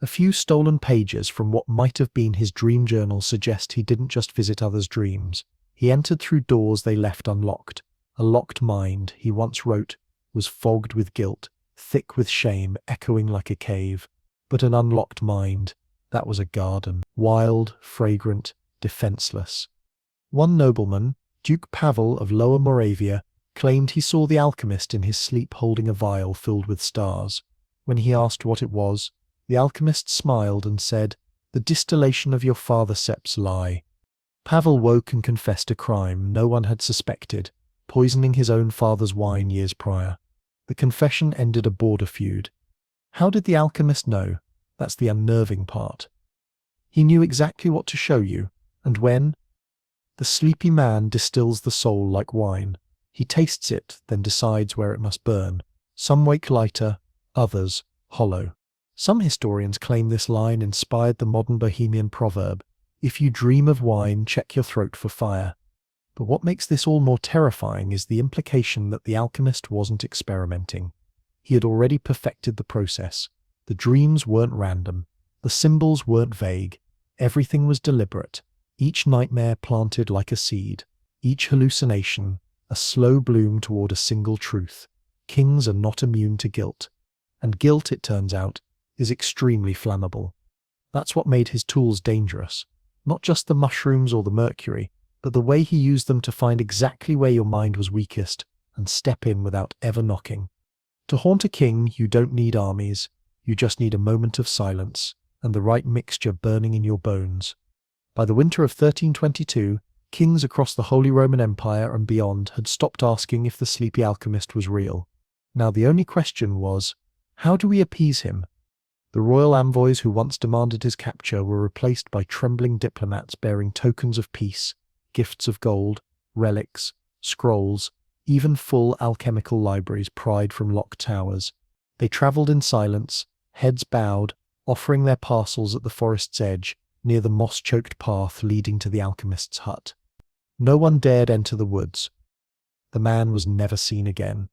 A few stolen pages from what might have been his dream journal suggest he didn't just visit others' dreams. He entered through doors they left unlocked. A locked mind, he once wrote, was fogged with guilt, thick with shame, echoing like a cave. But an unlocked mind, that was a garden, wild, fragrant, defenseless. One nobleman, Duke Pavel of Lower Moravia, claimed he saw the alchemist in his sleep holding a vial filled with stars. When he asked what it was, the alchemist smiled and said, "The distillation of your father Sepp's lie." Pavel woke and confessed a crime no one had suspected, poisoning his own father's wine years prior. The confession ended a border feud. How did the alchemist know? That's the unnerving part. He knew exactly what to show you, and when. The sleepy man distills the soul like wine. He tastes it, then decides where it must burn. Some wake lighter, others hollow. Some historians claim this line inspired the modern Bohemian proverb, "If you dream of wine, check your throat for fire." But what makes this all more terrifying is the implication that the alchemist wasn't experimenting. He had already perfected the process. The dreams weren't random. The symbols weren't vague. Everything was deliberate. Each nightmare planted like a seed. Each hallucination, a slow bloom toward a single truth. Kings are not immune to guilt. And guilt, it turns out, is extremely flammable. That's what made his tools dangerous. Not just the mushrooms or the mercury, but the way he used them to find exactly where your mind was weakest and step in without ever knocking. To haunt a king, you don't need armies. You just need a moment of silence and the right mixture burning in your bones. By the winter of 1322, kings across the Holy Roman Empire and beyond had stopped asking if the Sleepy Alchemist was real. Now the only question was, how do we appease him? The royal envoys who once demanded his capture were replaced by trembling diplomats bearing tokens of peace, gifts of gold, relics, scrolls, even full alchemical libraries pried from locked towers. They travelled in silence, heads bowed, offering their parcels at the forest's edge, near the moss-choked path leading to the alchemist's hut. No one dared enter the woods. The man was never seen again.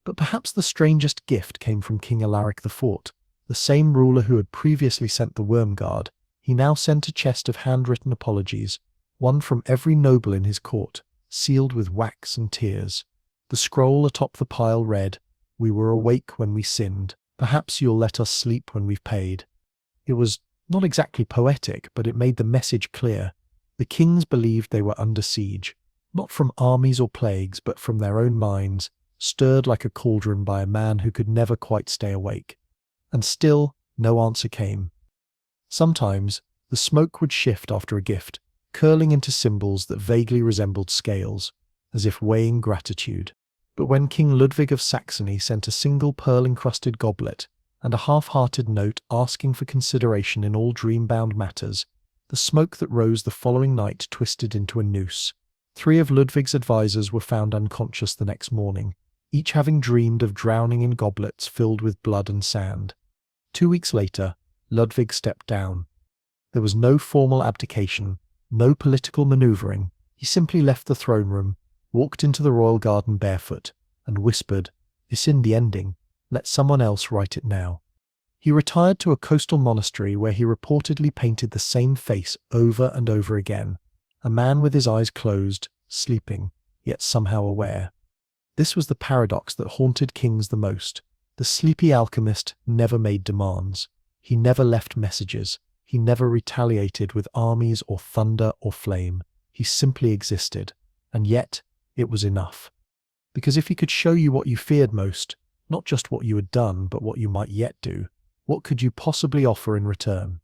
But perhaps the strangest gift came from King Alaric IV, the same ruler who had previously sent the Worm Guard. He now sent a chest of handwritten apologies, one from every noble in his court, sealed with wax and tears. The scroll atop the pile read, "We were awake when we sinned. Perhaps you'll let us sleep when we've paid." It was not exactly poetic, but it made the message clear. The kings believed they were under siege, not from armies or plagues, but from their own minds, stirred like a cauldron by a man who could never quite stay awake. And still, no answer came. Sometimes, the smoke would shift after a gift, curling into symbols that vaguely resembled scales, as if weighing gratitude. But when King Ludwig of Saxony sent a single pearl-encrusted goblet and a half-hearted note asking for consideration in all dream-bound matters, the smoke that rose the following night twisted into a noose. 3 of Ludwig's advisors were found unconscious the next morning, each having dreamed of drowning in goblets filled with blood and sand. 2 weeks later, Ludwig stepped down. There was no formal abdication, no political maneuvering. He simply left the throne room, walked into the royal garden barefoot, and whispered, "This in the ending. Let someone else write it now." He retired to a coastal monastery where he reportedly painted the same face over and over again, a man with his eyes closed, sleeping, yet somehow aware. This was the paradox that haunted kings the most. The sleepy alchemist never made demands. He never left messages. He never retaliated with armies or thunder or flame. He simply existed. And yet, it was enough. Because if he could show you what you feared most, not just what you had done, but what you might yet do, what could you possibly offer in return?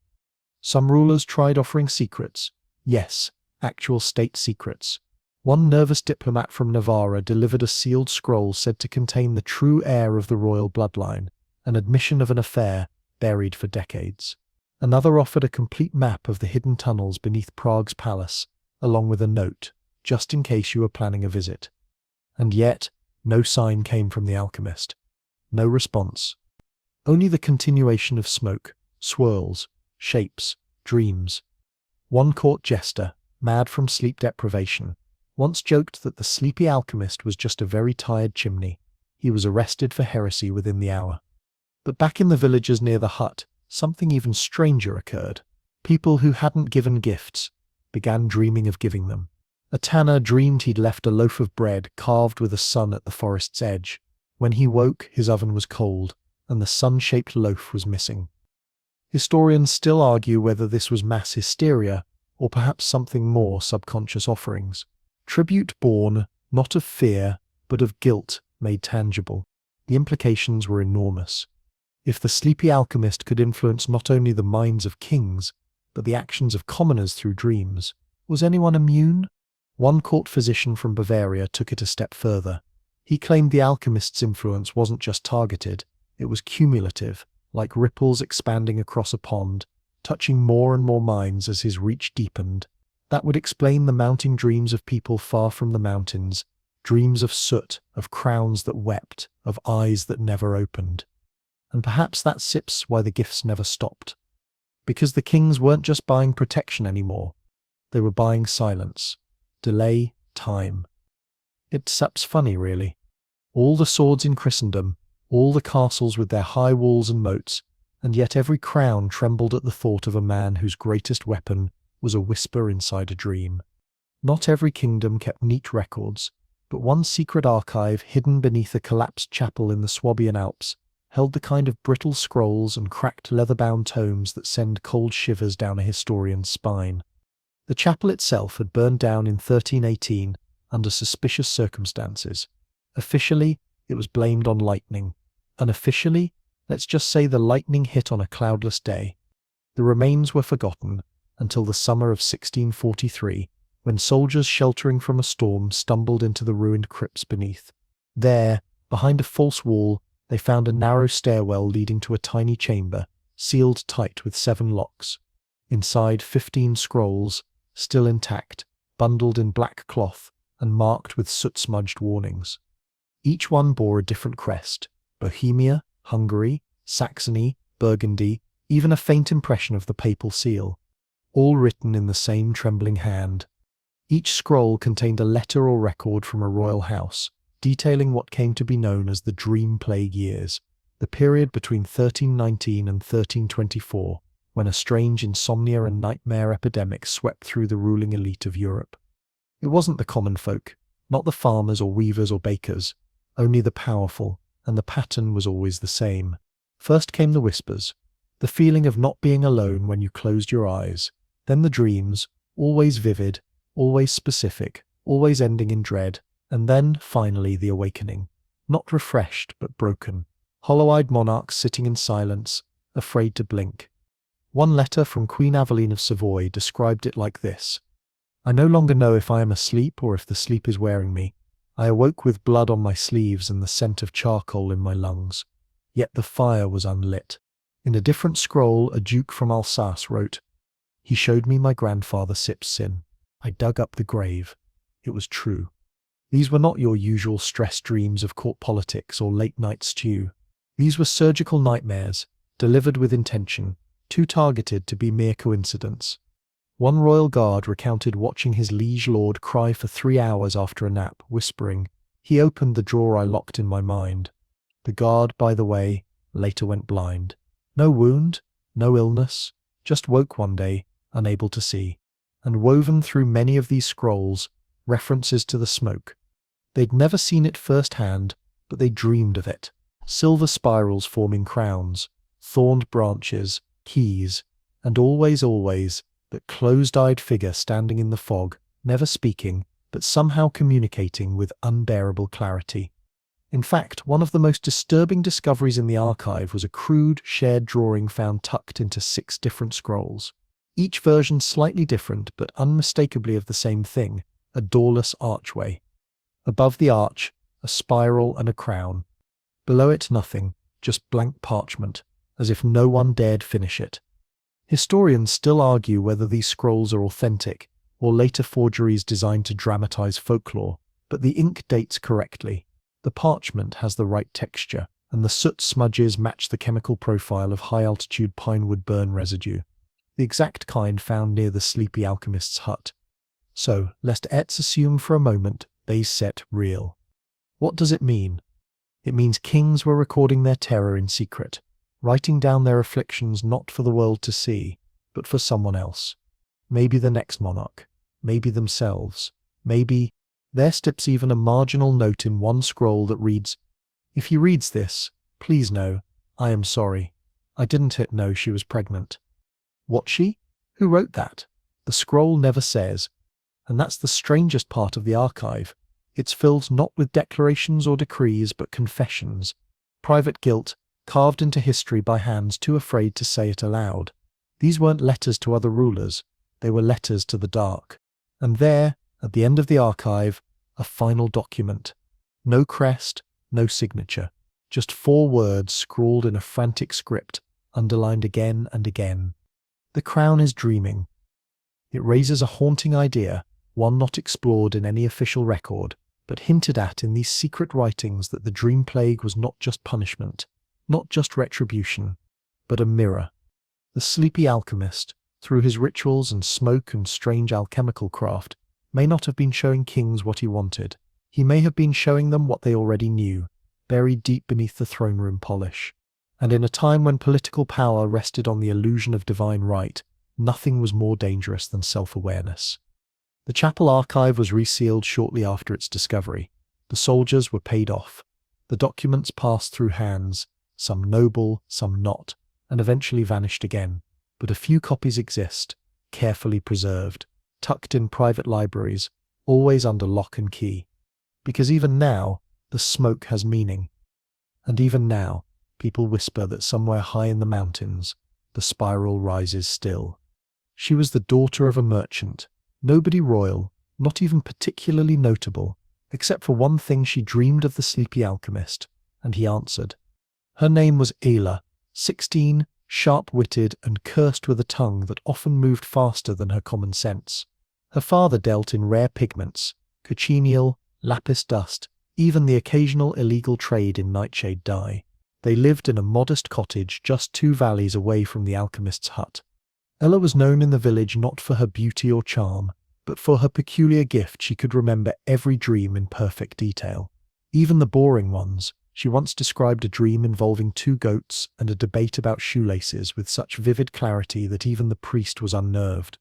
Some rulers tried offering secrets. Yes, actual state secrets. One nervous diplomat from Navarra delivered a sealed scroll said to contain the true heir of the royal bloodline, an admission of an affair buried for decades. Another offered a complete map of the hidden tunnels beneath Prague's palace, along with a note, just in case you were planning a visit. And yet, no sign came from the alchemist. No response. Only the continuation of smoke, swirls, shapes, dreams. One court jester, mad from sleep deprivation, once joked that the sleepy alchemist was just a very tired chimney. He was arrested for heresy within the hour. But back in the villages near the hut, something even stranger occurred. People who hadn't given gifts began dreaming of giving them. A tanner dreamed he'd left a loaf of bread carved with a sun at the forest's edge. When he woke, his oven was cold, and the sun-shaped loaf was missing. Historians still argue whether this was mass hysteria, or perhaps something more, subconscious offerings. Tribute born, not of fear, but of guilt, made tangible. The implications were enormous. If the sleepy alchemist could influence not only the minds of kings, but the actions of commoners through dreams, Was anyone immune? One court physician from Bavaria took it a step further. He claimed the alchemist's influence wasn't just targeted, it was cumulative, like ripples expanding across a pond, touching more and more minds as his reach deepened. That would explain the mounting dreams of people far from the mountains, dreams of soot, of crowns that wept, of eyes that never opened. And perhaps that's why the gifts never stopped. Because the kings weren't just buying protection anymore, they were buying silence, delay, time. It's funny, really. All the swords in Christendom, all the castles with their high walls and moats, and yet every crown trembled at the thought of a man whose greatest weapon was a whisper inside a dream. Not every kingdom kept neat records, but one secret archive hidden beneath a collapsed chapel in the Swabian Alps held the kind of brittle scrolls and cracked leather-bound tomes that send cold shivers down a historian's spine. The chapel itself had burned down in 1318 under suspicious circumstances. Officially, it was blamed on lightning. Unofficially, let's just say the lightning hit on a cloudless day. The remains were forgotten until the summer of 1643, when soldiers sheltering from a storm stumbled into the ruined crypts beneath. There, behind a false wall, they found a narrow stairwell leading to a tiny chamber, sealed tight with 7 locks. Inside 15 scrolls, still intact, bundled in black cloth, and marked with soot-smudged warnings. Each one bore a different crest: Bohemia, Hungary, Saxony, Burgundy, even a faint impression of the papal seal, all written in the same trembling hand. Each scroll contained a letter or record from a royal house, detailing what came to be known as the Dream Plague years, the period between 1319 and 1324, when a strange insomnia and nightmare epidemic swept through the ruling elite of Europe. It wasn't the common folk, not the farmers or weavers or bakers, only the powerful, and the pattern was always the same. First came the whispers, the feeling of not being alone when you closed your eyes, then the dreams, always vivid, always specific, always ending in dread, and then, finally, the awakening. Not refreshed, but broken. Hollow-eyed monarchs sitting in silence, afraid to blink. One letter from Queen Aveline of Savoy described it like this: "I no longer know if I am asleep or if the sleep is wearing me. I awoke with blood on my sleeves and the scent of charcoal in my lungs. Yet the fire was unlit." In a different scroll, a duke from Alsace wrote, "He showed me my grandfather Sip's sin. I dug up the grave. It was true." These were not your usual stress dreams of court politics or late-night stew. These were surgical nightmares, delivered with intention, too targeted to be mere coincidence. One royal guard recounted watching his liege lord cry for 3 hours after a nap, whispering, "He opened the drawer I locked in my mind." The guard, by the way, later went blind. No wound, no illness, just woke one day, unable to see. And woven through many of these scrolls, references to the smoke. They'd never seen it firsthand, but they dreamed of it. Silver spirals forming crowns, thorned branches, keys, and always, that closed-eyed figure standing in the fog, never speaking, but somehow communicating with unbearable clarity. In fact, one of the most disturbing discoveries in the archive was a crude, shared drawing found tucked into 6 different scrolls. Each version slightly different, but unmistakably of the same thing: a doorless archway. Above the arch, a spiral and a crown. Below it, nothing, just blank parchment, as if no one dared finish it. Historians still argue whether these scrolls are authentic, or later forgeries designed to dramatize folklore, but the ink dates correctly. The parchment has the right texture, and the soot smudges match the chemical profile of high-altitude pinewood burn residue, the exact kind found near the Sleepy Alchemist's hut. So, let's assume for a moment they's set real. What does it mean? It means kings were recording their terror in secret, writing down their afflictions not for the world to see, but for someone else. Maybe the next monarch, maybe themselves, maybe there steps even a marginal note in one scroll that reads, "If he reads this, please know, I am sorry. I didn't know she was pregnant." What she? Who wrote that? The scroll never says. And that's the strangest part of the archive. It's filled not with declarations or decrees, but confessions. Private guilt, carved into history by hands too afraid to say it aloud. These weren't letters to other rulers. They were letters to the dark. And there, at the end of the archive, a final document. No crest, no signature. Just 4 words scrawled in a frantic script, underlined again and again. The crown is dreaming. It raises a haunting idea, one not explored in any official record, but hinted at in these secret writings, that the dream plague was not just punishment, not just retribution, but a mirror. The Sleepy Alchemist, through his rituals and smoke and strange alchemical craft, may not have been showing kings what he wanted. He may have been showing them what they already knew, buried deep beneath the throne room polish. And in a time when political power rested on the illusion of divine right, nothing was more dangerous than self-awareness. The chapel archive was resealed shortly after its discovery. The soldiers were paid off. The documents passed through hands, some noble, some not, and eventually vanished again. But a few copies exist, carefully preserved, tucked in private libraries, always under lock and key. Because even now, the smoke has meaning. And even now, people whisper that somewhere high in the mountains, the spiral rises still. She was the daughter of a merchant, nobody royal, not even particularly notable, except for one thing: she dreamed of the Sleepy Alchemist, and he answered. Her name was Ayla, 16, sharp-witted and cursed with a tongue that often moved faster than her common sense. Her father dealt in rare pigments, cochineal, lapis dust, even the occasional illegal trade in nightshade dye. They lived in a modest cottage just 2 valleys away from the alchemist's hut. Ella was known in the village not for her beauty or charm, but for her peculiar gift. She could remember every dream in perfect detail, even the boring ones. She once described a dream involving 2 goats and a debate about shoelaces with such vivid clarity that even the priest was unnerved.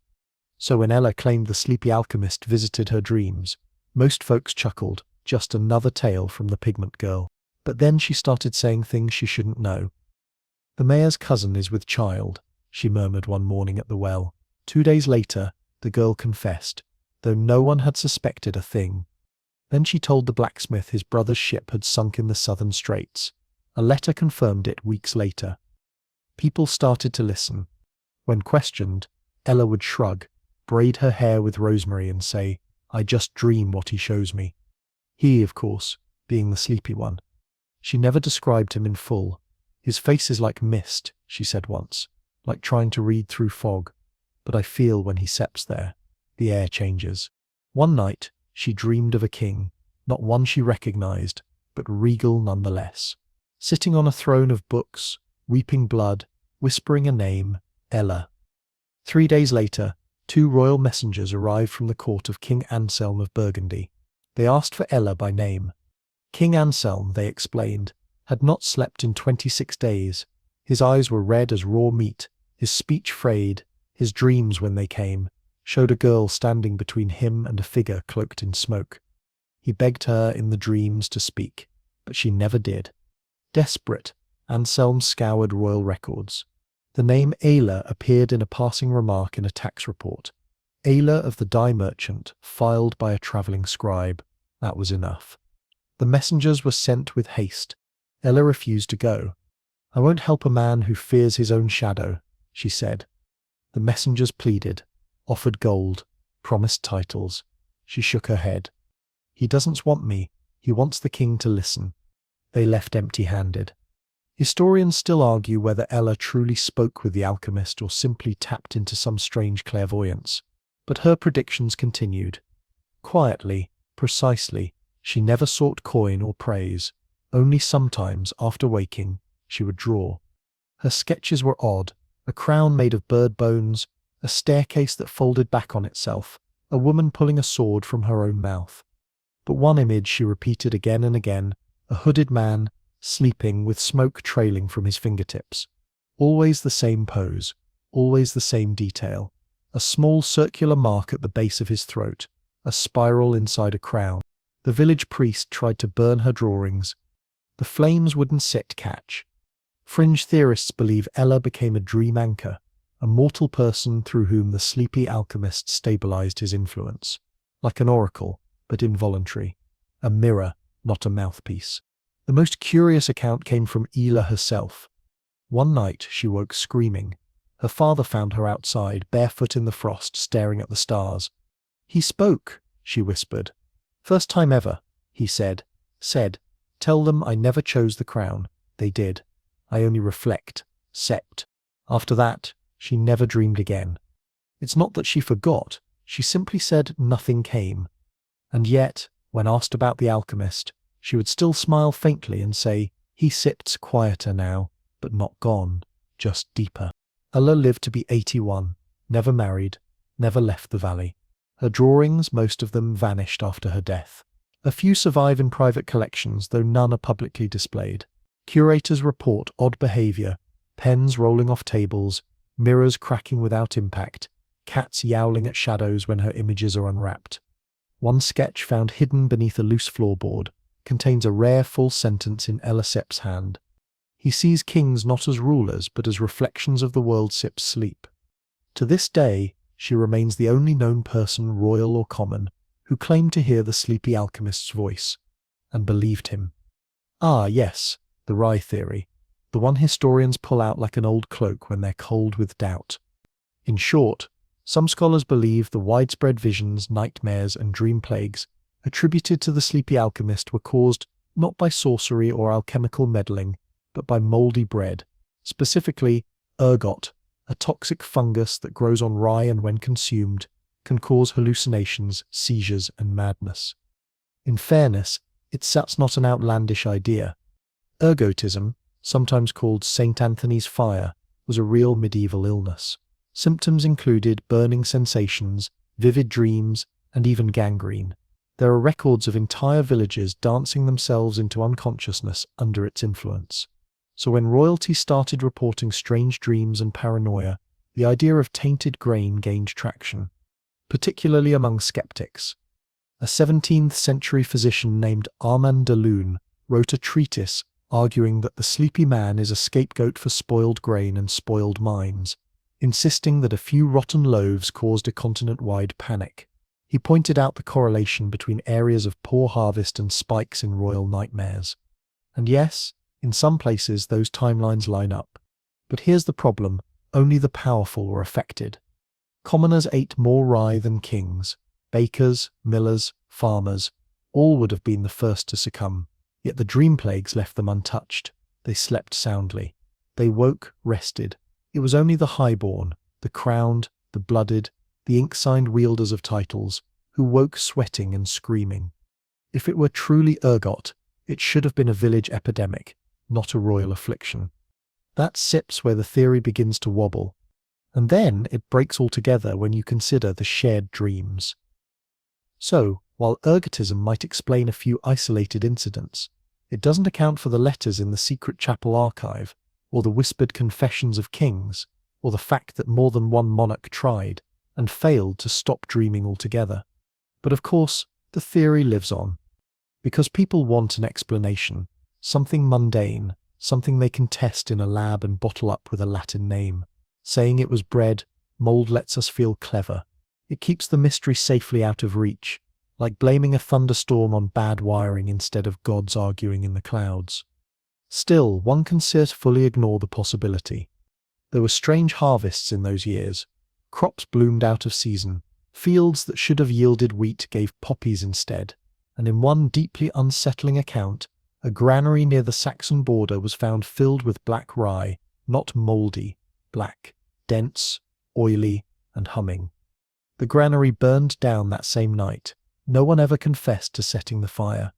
So when Ella claimed the Sleepy Alchemist visited her dreams, most folks chuckled, just another tale from the pigment girl. But then she started saying things she shouldn't know. The mayor's cousin is with child, she murmured one morning at the well. 2 days later, the girl confessed, though no one had suspected a thing. Then she told the blacksmith his brother's ship had sunk in the southern straits. A letter confirmed it weeks later. People started to listen. When questioned, Ella would shrug, braid her hair with rosemary and say, "I just dream what he shows me." He, of course, being the sleepy one. She never described him in full. "His face is like mist," she said once, "like trying to read through fog. But I feel when he steps there, the air changes." One night, she dreamed of a king, not one she recognized, but regal nonetheless, sitting on a throne of books, weeping blood, whispering a name, Ella. 3 days later, 2 royal messengers arrived from the court of King Anselm of Burgundy. They asked for Ella by name. King Anselm, they explained, had not slept in 26 days. His eyes were red as raw meat, his speech frayed. His dreams, when they came, showed a girl standing between him and a figure cloaked in smoke. He begged her in the dreams to speak, but she never did. Desperate, Anselm scoured royal records. The name Ayla appeared in a passing remark in a tax report. Ayla of the dye merchant, filed by a travelling scribe. That was enough. The messengers were sent with haste. Ella refused to go. "I won't help a man who fears his own shadow," she said. The messengers pleaded, offered gold, promised titles. She shook her head. "He doesn't want me, he wants the king to listen." They left empty-handed. Historians still argue whether Ella truly spoke with the alchemist or simply tapped into some strange clairvoyance. But her predictions continued. Quietly, precisely, she never sought coin or praise. Only sometimes, after waking, she would draw. Her sketches were odd: a crown made of bird bones, a staircase that folded back on itself, a woman pulling a sword from her own mouth. But one image she repeated again and again, a hooded man, sleeping with smoke trailing from his fingertips. Always the same pose, always the same detail. A small circular mark at the base of his throat, a spiral inside a crown. The village priest tried to burn her drawings. The flames wouldn't set catch. Fringe theorists believe Ella became a dream anchor, a mortal person through whom the Sleepy Alchemist stabilized his influence. Like an oracle, but involuntary. A mirror, not a mouthpiece. The most curious account came from Ayla herself. One night she woke screaming. Her father found her outside, barefoot in the frost, staring at the stars. "He spoke," she whispered. "First time ever," he said. "Tell them I never chose the crown. They did. I only reflect, sept." After that, she never dreamed again. It's not that she forgot, she simply said nothing came. And yet, when asked about the alchemist, she would still smile faintly and say, "He sits quieter now, but not gone, just deeper." Ella lived to be 81, never married, never left the valley. Her drawings, most of them, vanished after her death. A few survive in private collections, though none are publicly displayed. Curators report odd behavior, pens rolling off tables, mirrors cracking without impact, cats yowling at shadows when her images are unwrapped. One sketch found hidden beneath a loose floorboard contains a rare full sentence in Ella Sepp's hand. He sees kings not as rulers, but as reflections of the world Sepp's sleep. To this day, she remains the only known person, royal or common, who claimed to hear the sleepy alchemist's voice, and believed him. Ah, yes, the Rye theory, the one historians pull out like an old cloak when they're cold with doubt. In short, some scholars believe the widespread visions, nightmares, and dream plagues attributed to the sleepy alchemist were caused not by sorcery or alchemical meddling, but by mouldy bread, specifically ergot, a toxic fungus that grows on rye and when consumed can cause hallucinations, seizures, and madness. In fairness, that's not an outlandish idea. Ergotism, sometimes called St. Anthony's fire, was a real medieval illness. Symptoms included burning sensations, vivid dreams, and even gangrene. There are records of entire villages dancing themselves into unconsciousness under its influence. So when royalty started reporting strange dreams and paranoia, the idea of tainted grain gained traction, particularly among skeptics. A 17th century physician named Armand de Lune wrote a treatise arguing that the sleepy man is a scapegoat for spoiled grain and spoiled minds, insisting that a few rotten loaves caused a continent-wide panic. He pointed out the correlation between areas of poor harvest and spikes in royal nightmares. And yes, in some places those timelines line up. But here's the problem, only the powerful were affected. Commoners ate more rye than kings. Bakers, millers, farmers, all would have been the first to succumb. Yet the dream plagues left them untouched. They slept soundly. They woke, rested. It was only the highborn, the crowned, the blooded, the ink-signed wielders of titles, who woke sweating and screaming. If it were truly ergot, it should have been a village epidemic, not a royal affliction. That sips where the theory begins to wobble. And then it breaks altogether when you consider the shared dreams. So, while ergotism might explain a few isolated incidents, it doesn't account for the letters in the secret chapel archive, or the whispered confessions of kings, or the fact that more than one monarch tried and failed to stop dreaming altogether. But of course, the theory lives on. Because people want an explanation, something mundane, something they can test in a lab and bottle up with a Latin name. Saying it was bread, mold lets us feel clever. It keeps the mystery safely out of reach, like blaming a thunderstorm on bad wiring instead of gods arguing in the clouds. Still, one can fully ignore the possibility. There were strange harvests in those years. Crops bloomed out of season. Fields that should have yielded wheat gave poppies instead. And in one deeply unsettling account, a granary near the Saxon border was found filled with black rye, not mouldy, black, dense, oily, and humming. The granary burned down that same night. No one ever confessed to setting the fire.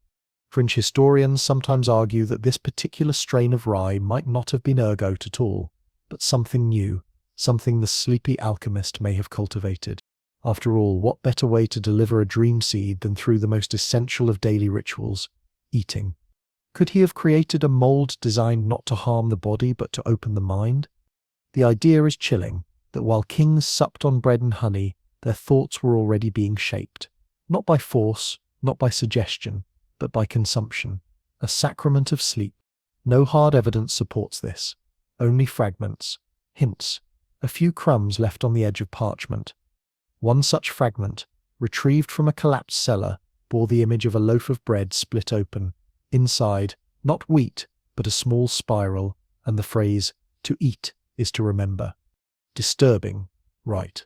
French historians sometimes argue that this particular strain of rye might not have been ergot at all, but something new, something the sleepy alchemist may have cultivated. After all, what better way to deliver a dream seed than through the most essential of daily rituals, eating? Could he have created a mold designed not to harm the body but to open the mind? The idea is chilling, that while kings supped on bread and honey, their thoughts were already being shaped. Not by force, not by suggestion, but by consumption, a sacrament of sleep. No hard evidence supports this, only fragments, hints, a few crumbs left on the edge of parchment. One such fragment, retrieved from a collapsed cellar, bore the image of a loaf of bread split open. Inside, not wheat, but a small spiral, and the phrase, "To eat is to remember." Disturbing, right.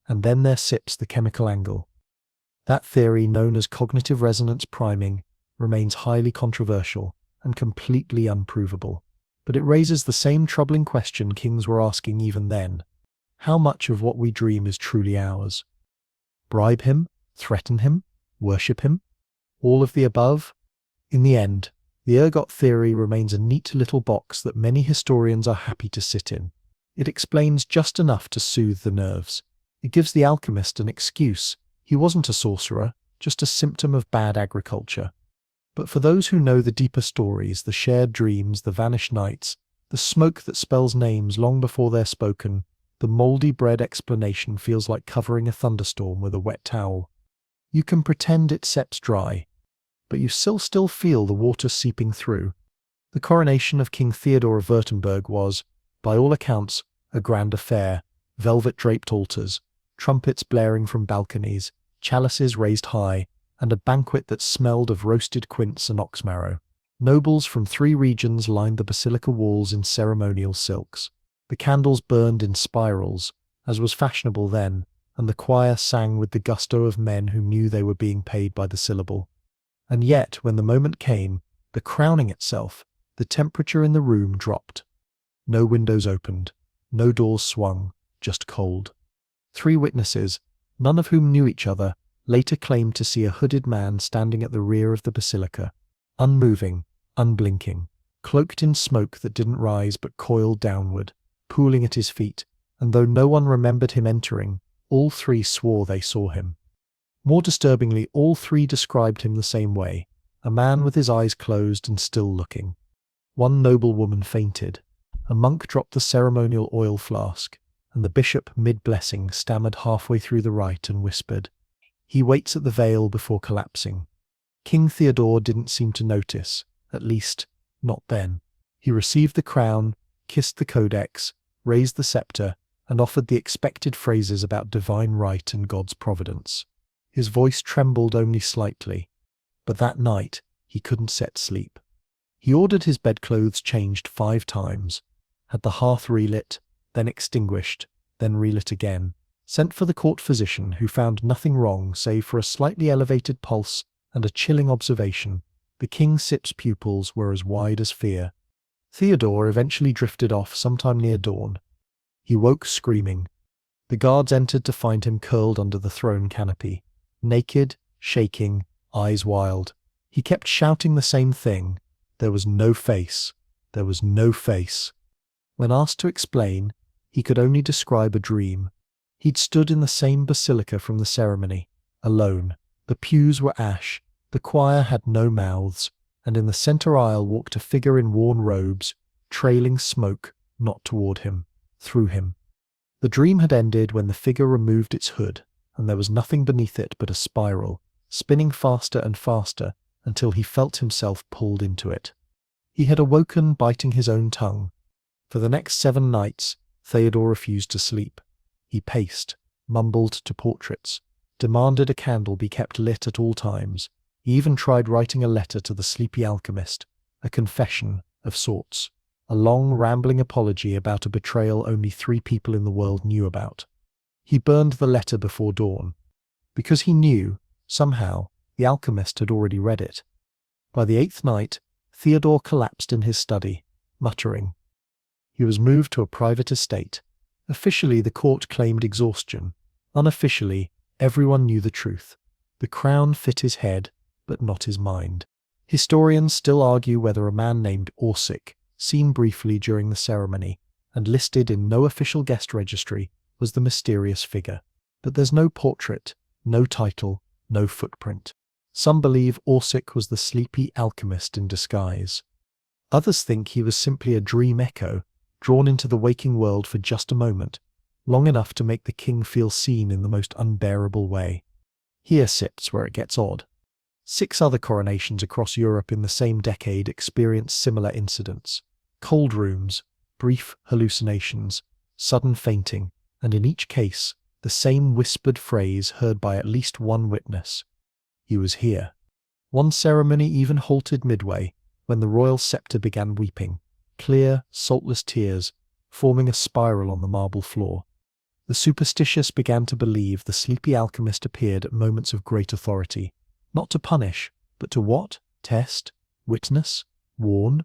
And then there sips the chemical angle. That theory, known as cognitive resonance priming, remains highly controversial and completely unprovable. But it raises the same troubling question kings were asking even then. How much of what we dream is truly ours? Bribe him? Threaten him? Worship him? All of the above? In the end, the ergot theory remains a neat little box that many historians are happy to sit in. It explains just enough to soothe the nerves. It gives the alchemist an excuse. He wasn't a sorcerer, just a symptom of bad agriculture. But for those who know the deeper stories, the shared dreams, the vanished nights, the smoke that spells names long before they're spoken, the mouldy bread explanation feels like covering a thunderstorm with a wet towel. You can pretend it seeps dry, but you still feel the water seeping through. The coronation of King Theodore of Württemberg was, by all accounts, a grand affair. Velvet-draped altars, trumpets blaring from balconies, chalices raised high, and a banquet that smelled of roasted quince and ox marrow. Nobles from 3 regions lined the basilica walls in ceremonial silks. The candles burned in spirals, as was fashionable then, and the choir sang with the gusto of men who knew they were being paid by the syllable. And yet, when the moment came, the crowning itself, the temperature in the room dropped. No windows opened, no doors swung, just cold. 3 witnesses, none of whom knew each other, later claimed to see a hooded man standing at the rear of the basilica, unmoving, unblinking, cloaked in smoke that didn't rise but coiled downward, pooling at his feet, and though no one remembered him entering, all 3 swore they saw him. More disturbingly, all 3 described him the same way, a man with his eyes closed and still looking. One noblewoman fainted. A monk dropped the ceremonial oil flask, and the bishop, mid-blessing, stammered halfway through the rite and whispered, "He waits at the veil before collapsing." King Theodore didn't seem to notice, at least, not then. He received the crown, kissed the codex, raised the scepter, and offered the expected phrases about divine right and God's providence. His voice trembled only slightly, but that night he couldn't sleep. He ordered his bedclothes changed 5 times, had the hearth relit, then extinguished, then relit again, sent for the court physician who found nothing wrong save for a slightly elevated pulse and a chilling observation. The King Sip's pupils were as wide as fear. Theodore eventually drifted off sometime near dawn. He woke screaming. The guards entered to find him curled under the throne canopy, naked, shaking, eyes wild. He kept shouting the same thing. There was no face. There was no face. When asked to explain, he could only describe a dream. He'd stood in the same basilica from the ceremony, alone. The pews were ash, the choir had no mouths, and in the center aisle walked a figure in worn robes, trailing smoke, not toward him, through him. The dream had ended when the figure removed its hood, and there was nothing beneath it but a spiral, spinning faster and faster until he felt himself pulled into it. He had awoken biting his own tongue. For the next 7 nights, Theodore refused to sleep. He paced, mumbled to portraits, demanded a candle be kept lit at all times. He even tried writing a letter to the Sleepy Alchemist, a confession of sorts, a long, rambling apology about a betrayal only 3 people in the world knew about. He burned the letter before dawn, because he knew, somehow, the alchemist had already read it. By the 8th night, Theodore collapsed in his study, muttering. He was moved to a private estate. Officially, the court claimed exhaustion. Unofficially, everyone knew the truth. The crown fit his head, but not his mind. Historians still argue whether a man named Orsic, seen briefly during the ceremony, and listed in no official guest registry, was the mysterious figure. But there's no portrait, no title, no footprint. Some believe Orsic was the Sleepy Alchemist in disguise. Others think he was simply a dream echo, drawn into the waking world for just a moment, long enough to make the king feel seen in the most unbearable way. Here sits where it gets odd. 6 other coronations across Europe in the same decade experienced similar incidents. Cold rooms, brief hallucinations, sudden fainting, and in each case, the same whispered phrase heard by at least one witness. He was here. One ceremony even halted midway, when the royal scepter began weeping, clear, saltless tears, forming a spiral on the marble floor. The superstitious began to believe the sleepy alchemist appeared at moments of great authority, not to punish, but to what? Test? Witness? Warn?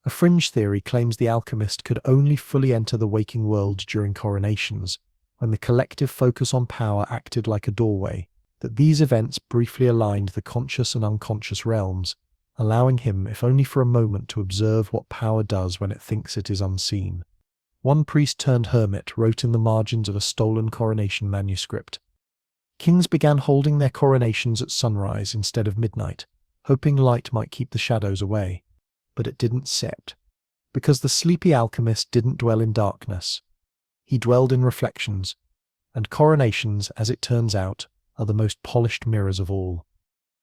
A fringe theory claims the alchemist could only fully enter the waking world during coronations, when the collective focus on power acted like a doorway, that these events briefly aligned the conscious and unconscious realms, allowing him, if only for a moment, to observe what power does when it thinks it is unseen. One priest-turned-hermit wrote in the margins of a stolen coronation manuscript, "Kings began holding their coronations at sunrise instead of midnight, hoping light might keep the shadows away. But it didn't set. Because the sleepy alchemist didn't dwell in darkness. He dwelled in reflections, and coronations, as it turns out, are the most polished mirrors of all."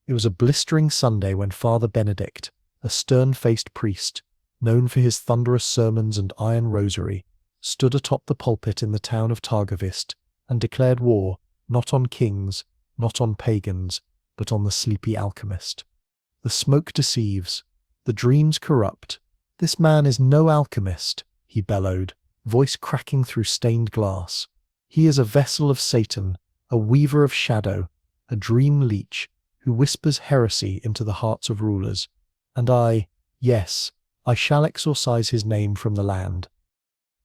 It was a blistering Sunday when Father Benedict, a stern-faced priest, known for his thunderous sermons and iron rosary, stood atop the pulpit in the town of Targovist and declared war, not on kings, not on pagans, but on the sleepy alchemist. "The smoke deceives. The dreams corrupt. This man is no alchemist," he bellowed, voice cracking through stained glass. "He is a vessel of Satan, a weaver of shadow, a dream leech, who whispers heresy into the hearts of rulers. And yes, I shall exorcise his name from the land."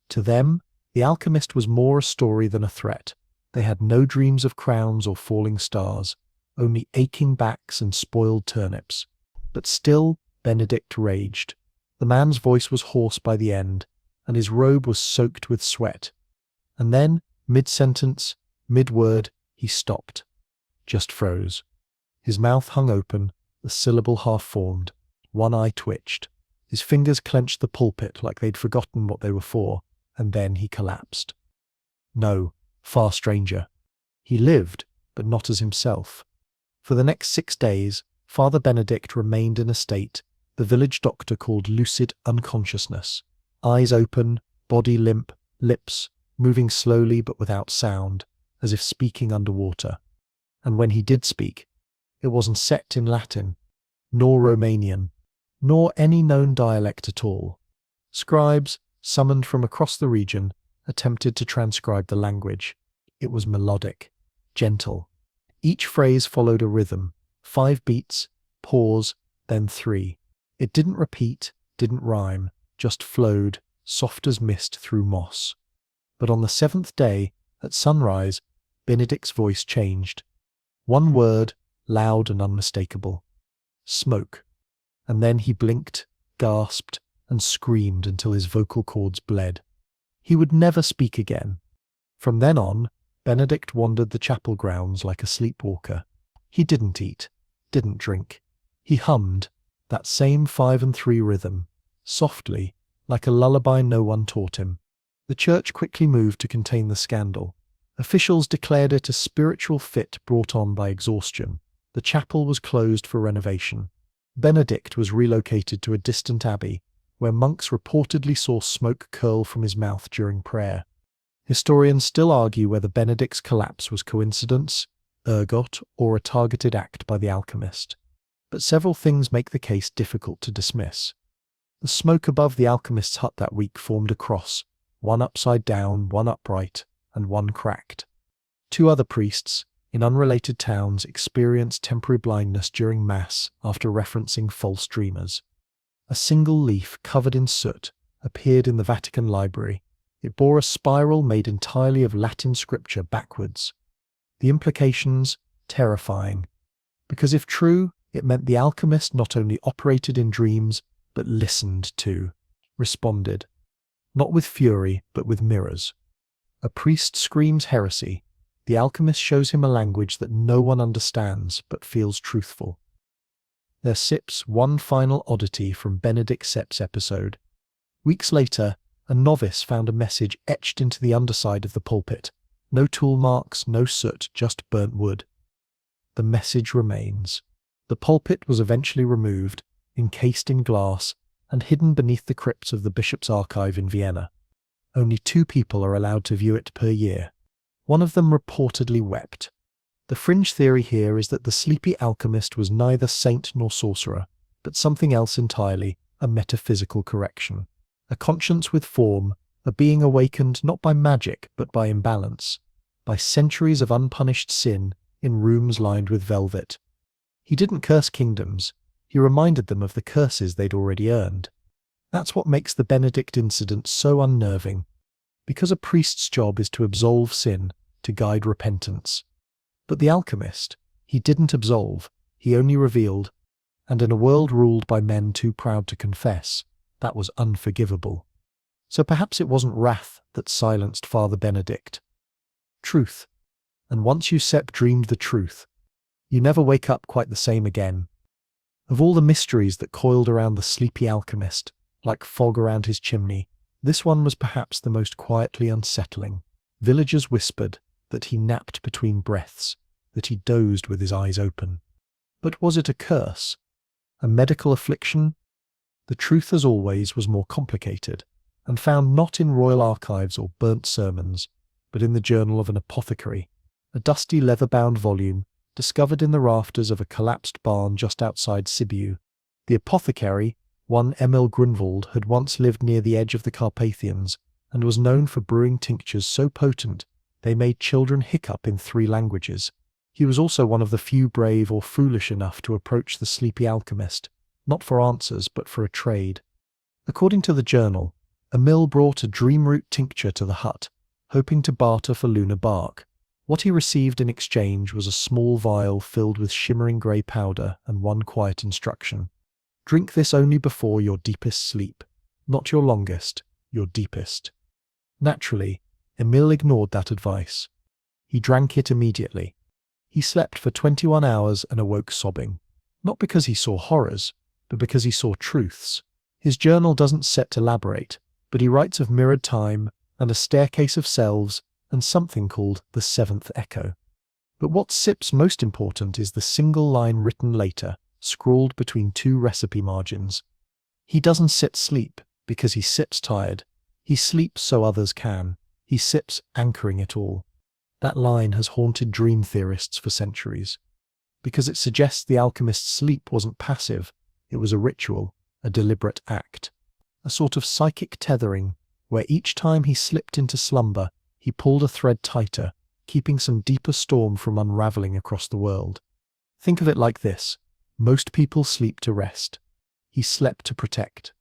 To them, the alchemist was more a story than a threat. They had no dreams of crowns or falling stars, only aching backs and spoiled turnips. But still, Benedict raged. The man's voice was hoarse by the end, and his robe was soaked with sweat. And then, mid-sentence, mid-word, he stopped. Just froze. His mouth hung open, the syllable half-formed. One eye twitched. His fingers clenched the pulpit like they'd forgotten what they were for, and then he collapsed. No, far stranger. He lived, but not as himself. For the next 6 days, Father Benedict remained in a state the village doctor called lucid unconsciousness. Eyes open, body limp, lips moving slowly but without sound, as if speaking underwater. And when he did speak, it wasn't set in Latin, nor Romanian, nor any known dialect at all. Scribes, summoned from across the region, attempted to transcribe the language. It was melodic, gentle. Each phrase followed a rhythm, 5 beats, pause, then 3. It didn't repeat, didn't rhyme, just flowed, soft as mist through moss. But on the 7th day, at sunrise, Benedict's voice changed. One word, loud and unmistakable. Smoke. And then he blinked, gasped, and screamed until his vocal cords bled. He would never speak again. From then on, Benedict wandered the chapel grounds like a sleepwalker. He didn't eat, didn't drink. He hummed, that same 5 and 3 rhythm, softly, like a lullaby no one taught him. The church quickly moved to contain the scandal. Officials declared it a spiritual fit brought on by exhaustion. The chapel was closed for renovation. Benedict was relocated to a distant abbey, where monks reportedly saw smoke curl from his mouth during prayer. Historians still argue whether Benedict's collapse was coincidence, ergot, or a targeted act by the alchemist. But several things make the case difficult to dismiss. The smoke above the alchemist's hut that week formed a cross, one upside down, one upright, and one cracked. 2 other priests, in unrelated towns, experienced temporary blindness during Mass after referencing false dreamers. A single leaf covered in soot appeared in the Vatican Library. It bore a spiral made entirely of Latin scripture backwards. The implications, terrifying. Because if true, it meant the alchemist not only operated in dreams, but listened to, responded. Not with fury, but with mirrors. A priest screams heresy. The alchemist shows him a language that no one understands, but feels truthful. There sips one final oddity from Benedict Sepp's episode. Weeks later, a novice found a message etched into the underside of the pulpit. No tool marks, no soot, just burnt wood. The message remains. The pulpit was eventually removed, encased in glass, and hidden beneath the crypts of the bishop's archive in Vienna. Only 2 people are allowed to view it per year. One of them reportedly wept. The fringe theory here is that the sleepy alchemist was neither saint nor sorcerer, but something else entirely, a metaphysical correction. A conscience with form, a being awakened not by magic but by imbalance. by centuries of unpunished sin in rooms lined with velvet. He didn't curse kingdoms, he reminded them of the curses they'd already earned. That's what makes the Benedict incident so unnerving, because a priest's job is to absolve sin, to guide repentance. But the alchemist, he didn't absolve, he only revealed, and in a world ruled by men too proud to confess, that was unforgivable. So perhaps it wasn't wrath that silenced Father Benedict. Truth. And once Giuseppe dreamed the truth, you never wake up quite the same again. Of all the mysteries that coiled around the sleepy alchemist, like fog around his chimney, this one was perhaps the most quietly unsettling. Villagers whispered that he napped between breaths, that he dozed with his eyes open. But was it a curse? A medical affliction? The truth, as always, was more complicated, and found not in royal archives or burnt sermons, but in the journal of an apothecary, a dusty leather-bound volume discovered in the rafters of a collapsed barn just outside Sibiu. The apothecary, one Emil Grunwald, had once lived near the edge of the Carpathians, and was known for brewing tinctures so potent they made children hiccup in 3 languages. He was also one of the few brave or foolish enough to approach the sleepy alchemist, not for answers but for a trade. According to the journal, Emil brought a dreamroot tincture to the hut, hoping to barter for lunar bark. What he received in exchange was a small vial filled with shimmering grey powder and one quiet instruction. Drink this only before your deepest sleep, not your longest, your deepest. Naturally, Emil ignored that advice. He drank it immediately. He slept for 21 hours and awoke sobbing, not because he saw horrors, but because he saw truths. His journal doesn't set to elaborate, but he writes of mirrored time and a staircase of selves and something called the seventh echo. But what Sip's most important is the single line written later, scrawled between 2 recipe margins. He doesn't sit sleep because he sips tired. He sleeps so others can. He sips anchoring it all. That line has haunted dream theorists for centuries, because it suggests the alchemist's sleep wasn't passive, it was a ritual, a deliberate act, a sort of psychic tethering, where each time he slipped into slumber, he pulled a thread tighter, keeping some deeper storm from unraveling across the world. Think of it like this. Most people sleep to rest. He slept to protect.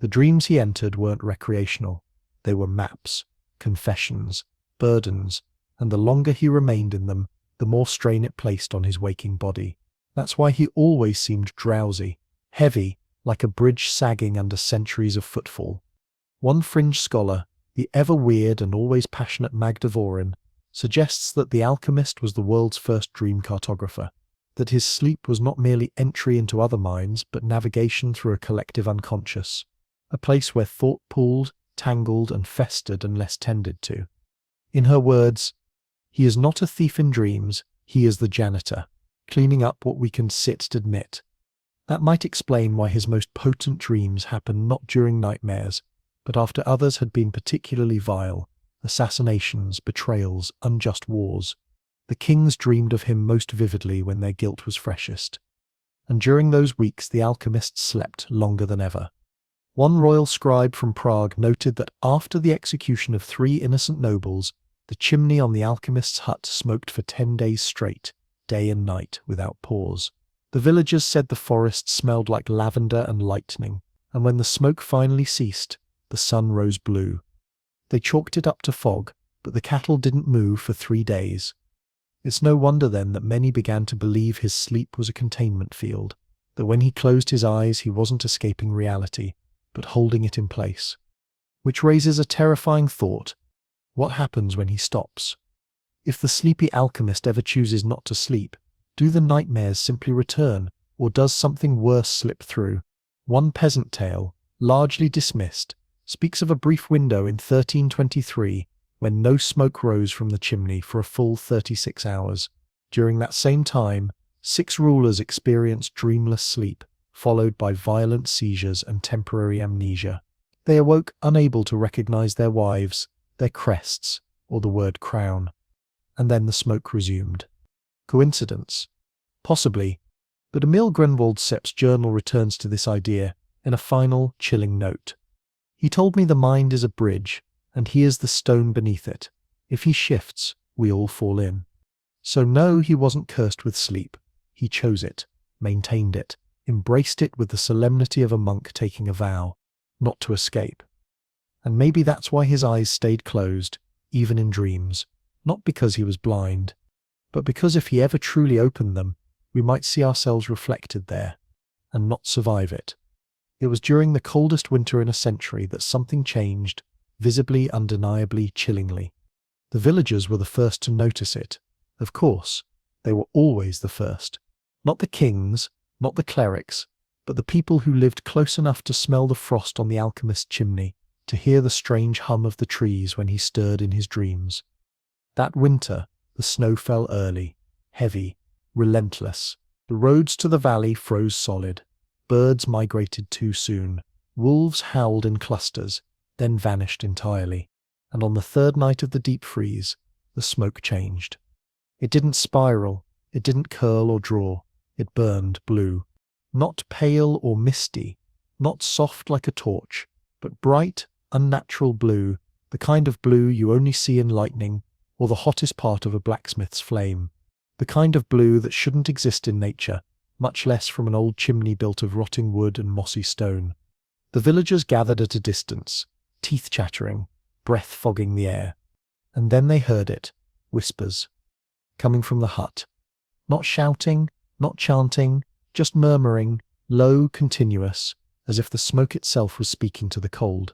The dreams he entered weren't recreational. They were maps, confessions, burdens, and the longer he remained in them, the more strain it placed on his waking body. That's why he always seemed drowsy, heavy, like a bridge sagging under centuries of footfall. One fringe scholar, the ever weird and always passionate Magda Vorin, suggests that the alchemist was the world's first dream cartographer, that his sleep was not merely entry into other minds but navigation through a collective unconscious, a place where thought pooled, tangled and festered unless tended to. In her words, "He is not a thief in dreams, he is the janitor, cleaning up what we can sit to admit." That might explain why his most potent dreams happen not during nightmares, but after others had been particularly vile, assassinations, betrayals, unjust wars. The kings dreamed of him most vividly when their guilt was freshest. And during those weeks the alchemist slept longer than ever. One royal scribe from Prague noted that after the execution of 3 innocent nobles, the chimney on the alchemist's hut smoked for 10 days straight, day and night, without pause. The villagers said the forest smelled like lavender and lightning, and when the smoke finally ceased, the sun rose blue. They chalked it up to fog, but the cattle didn't move for 3 days. It's no wonder then that many began to believe his sleep was a containment field, that when he closed his eyes he wasn't escaping reality, but holding it in place. Which raises a terrifying thought. What happens when he stops? If the sleepy alchemist ever chooses not to sleep, do the nightmares simply return, or does something worse slip through? One peasant tale, largely dismissed, speaks of a brief window in 1323 when no smoke rose from the chimney for a full 36 hours. During that same time, 6 rulers experienced dreamless sleep, followed by violent seizures and temporary amnesia. They awoke unable to recognize their wives, their crests, or the word crown. And then the smoke resumed. Coincidence? Possibly, but Emil Grunwald Sepp's journal returns to this idea in a final, chilling note. He told me the mind is a bridge, and he is the stone beneath it. If he shifts, we all fall in. So no, he wasn't cursed with sleep. He chose it, maintained it, embraced it with the solemnity of a monk taking a vow, not to escape. And maybe that's why his eyes stayed closed, even in dreams, not because he was blind, but because if he ever truly opened them, we might see ourselves reflected there, and not survive it. It was during the coldest winter in a century that something changed, visibly, undeniably, chillingly. The villagers were the first to notice it. Of course, they were always the first. Not the kings, not the clerics, but the people who lived close enough to smell the frost on the alchemist's chimney, to hear the strange hum of the trees when he stirred in his dreams. That winter, the snow fell early, heavy, relentless. The roads to the valley froze solid. Birds migrated too soon. Wolves howled in clusters, then vanished entirely. And on the third night of the deep freeze, the smoke changed. It didn't spiral, it didn't curl or draw, it burned blue. Not pale or misty, not soft like a torch, but bright, unnatural blue, the kind of blue you only see in lightning or the hottest part of a blacksmith's flame. The kind of blue that shouldn't exist in nature, much less from an old chimney built of rotting wood and mossy stone. The villagers gathered at a distance, teeth chattering, breath fogging the air. And then they heard it, whispers, coming from the hut. Not shouting, not chanting, just murmuring, low, continuous, as if the smoke itself was speaking to the cold.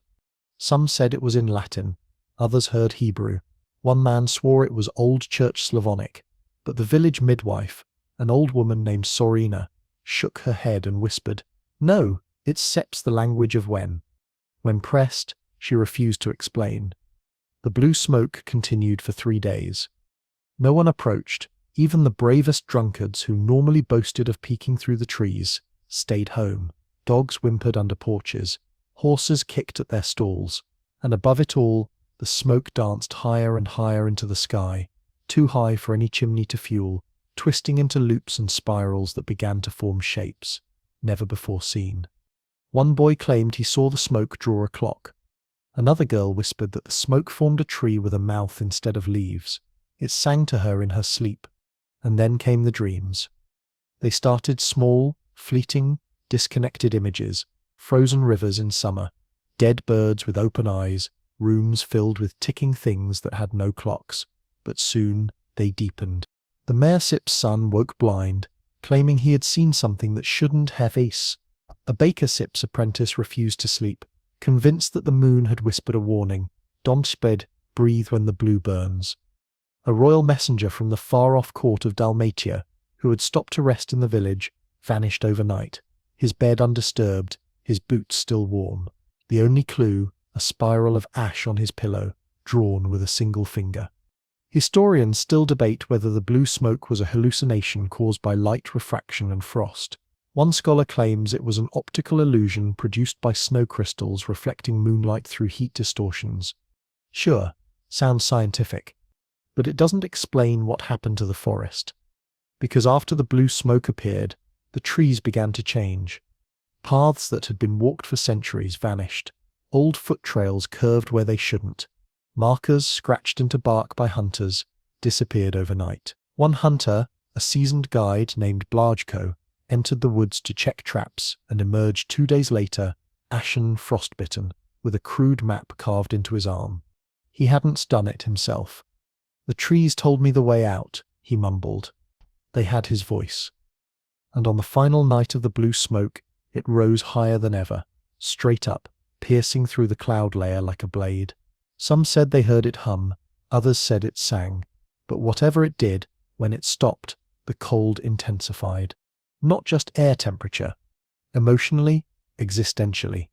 Some said it was in Latin, others heard Hebrew. One man swore it was Old Church Slavonic, but the village midwife, an old woman named Sorina, shook her head and whispered, "No, it's Sep's the language of when." When pressed, she refused to explain. The blue smoke continued for 3 days. No one approached. Even the bravest drunkards who normally boasted of peeking through the trees stayed home. Dogs whimpered under porches, horses kicked at their stalls, and above it all, the smoke danced higher and higher into the sky, too high for any chimney to fuel, twisting into loops and spirals that began to form shapes never before seen. One boy claimed he saw the smoke draw a clock. Another girl whispered that the smoke formed a tree with a mouth instead of leaves. It sang to her in her sleep. And then came the dreams. They started small, fleeting, disconnected images, frozen rivers in summer, dead birds with open eyes, rooms filled with ticking things that had no clocks. But soon they deepened. The mayorship's son woke blind, claiming he had seen something that shouldn't have. A bakership's apprentice refused to sleep, convinced that the moon had whispered a warning. Don't sped, breathe when the blue burns. A royal messenger from the far-off court of Dalmatia, who had stopped to rest in the village, vanished overnight, his bed undisturbed, his boots still warm. The only clue, a spiral of ash on his pillow, drawn with a single finger. Historians still debate whether the blue smoke was a hallucination caused by light refraction and frost. One scholar claims it was an optical illusion produced by snow crystals reflecting moonlight through heat distortions. Sure, sounds scientific. But it doesn't explain what happened to the forest. Because after the blue smoke appeared, the trees began to change. Paths that had been walked for centuries vanished. Old foot trails curved where they shouldn't. Markers scratched into bark by hunters disappeared overnight. One hunter, a seasoned guide named Blajko, entered the woods to check traps and emerged 2 days later, ashen, frostbitten, with a crude map carved into his arm. He hadn't done it himself. "The trees told me the way out," he mumbled. They had his voice. And on the final night of the blue smoke, it rose higher than ever, straight up, piercing through the cloud layer like a blade. Some said they heard it hum, others said it sang. But whatever it did, when it stopped, the cold intensified. Not just air temperature. Emotionally, existentially.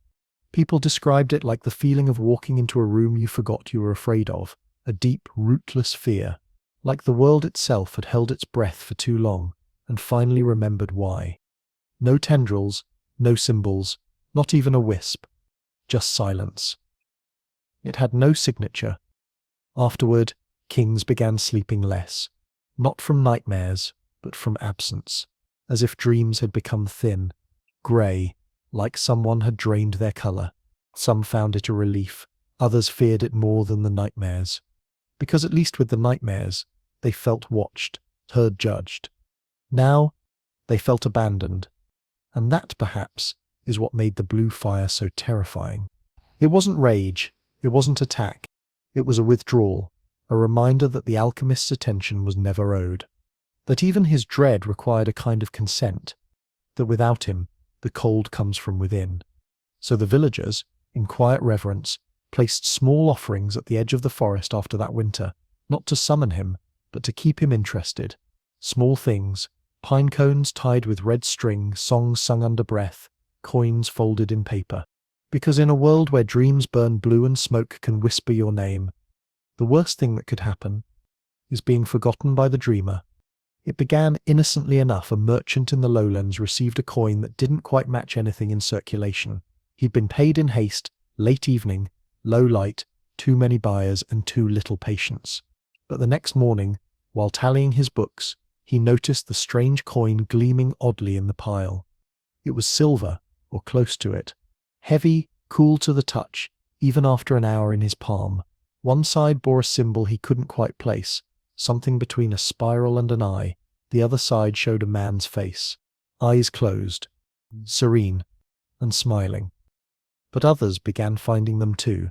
People described it like the feeling of walking into a room you forgot you were afraid of. A deep, rootless fear, like the world itself had held its breath for too long, and finally remembered why. No tendrils, no symbols, not even a wisp, just silence. It had no signature. Afterward, kings began sleeping less, not from nightmares, but from absence, as if dreams had become thin, grey, like someone had drained their colour. Some found it a relief, others feared it more than the nightmares. because at least with the nightmares, they felt watched, heard, judged. Now, they felt abandoned, and that, perhaps, is what made the blue fire so terrifying. It wasn't rage, it wasn't attack, it was a withdrawal, a reminder that the alchemist's attention was never owed, that even his dread required a kind of consent, that without him, the cold comes from within. So the villagers, in quiet reverence, placed small offerings at the edge of the forest after that winter, not to summon him, but to keep him interested. Small things, pine cones tied with red string, songs sung under breath, coins folded in paper. Because in a world where dreams burn blue and smoke can whisper your name, the worst thing that could happen is being forgotten by the dreamer. It began innocently enough. A merchant in the lowlands received a coin that didn't quite match anything in circulation. He'd been paid in haste, late evening, low light, too many buyers and too little patience. But the next morning, while tallying his books, he noticed the strange coin gleaming oddly in the pile. It was silver, or close to it. Heavy, cool to the touch, even after an hour in his palm. One side bore a symbol he couldn't quite place, something between a spiral and an eye. The other side showed a man's face, eyes closed, serene, and smiling. But others began finding them too.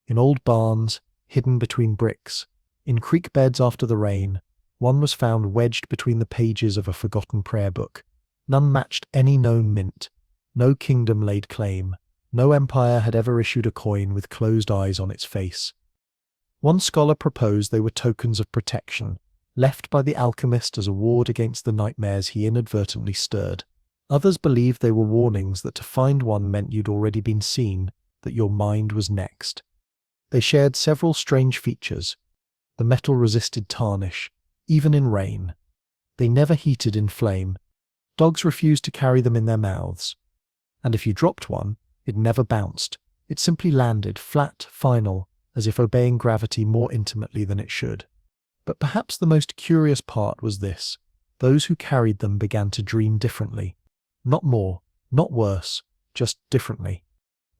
In old barns, hidden between bricks, in creek beds after the rain, one was found wedged between the pages of a forgotten prayer book. None matched any known mint. No kingdom laid claim. No empire had ever issued a coin with closed eyes on its face. One scholar proposed they were tokens of protection, left by the alchemist as a ward against the nightmares he inadvertently stirred. Others believed they were warnings that to find one meant you'd already been seen, that your mind was next. They shared several strange features. The metal resisted tarnish, even in rain. They never heated in flame. Dogs refused to carry them in their mouths. And if you dropped one, it never bounced. It simply landed, flat, final, as if obeying gravity more intimately than it should. But perhaps the most curious part was this. Those who carried them began to dream differently. Not more, not worse, just differently.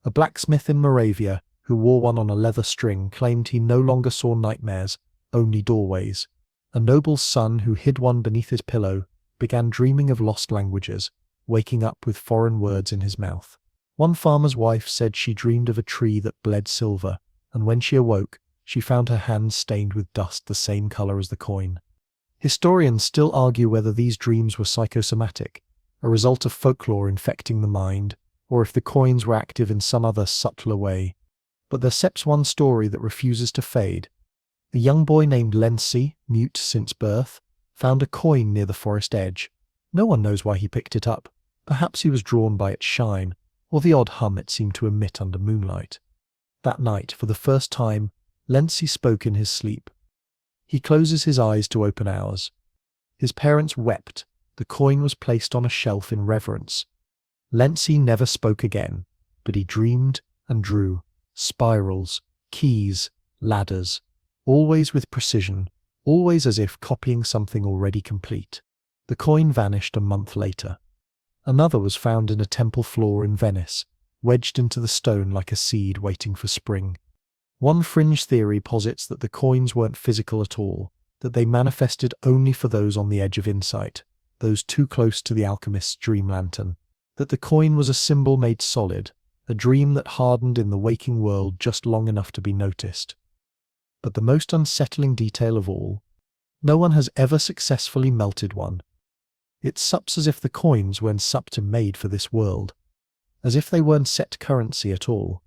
A blacksmith in Moravia, who wore one on a leather string, claimed he no longer saw nightmares, only doorways. A noble's son who hid one beneath his pillow began dreaming of lost languages, waking up with foreign words in his mouth. One farmer's wife said she dreamed of a tree that bled silver, and when she awoke, she found her hands stained with dust the same color as the coin. Historians still argue whether these dreams were psychosomatic, a result of folklore infecting the mind, or if the coins were active in some other subtler way. But there's one story that refuses to fade. A young boy named Lency, mute since birth, found a coin near the forest edge. No one knows why he picked it up. Perhaps he was drawn by its shine, or the odd hum it seemed to emit under moonlight. That night, for the first time, Lency spoke in his sleep. He closes his eyes to open ours. His parents wept. The coin was placed on a shelf in reverence. Lency never spoke again, but he dreamed and drew. Spirals, keys, ladders, always with precision, always as if copying something already complete. The coin vanished a month later. Another was found in a temple floor in Venice, wedged into the stone like a seed waiting for spring. One fringe theory posits that the coins weren't physical at all, that they manifested only for those on the edge of insight, those too close to the alchemist's dream lantern, that the coin was a symbol made solid, a dream that hardened in the waking world just long enough to be noticed. But the most unsettling detail of all, no one has ever successfully melted one. It sups as if the coins weren't supped and made for this world, as if they weren't set currency at all.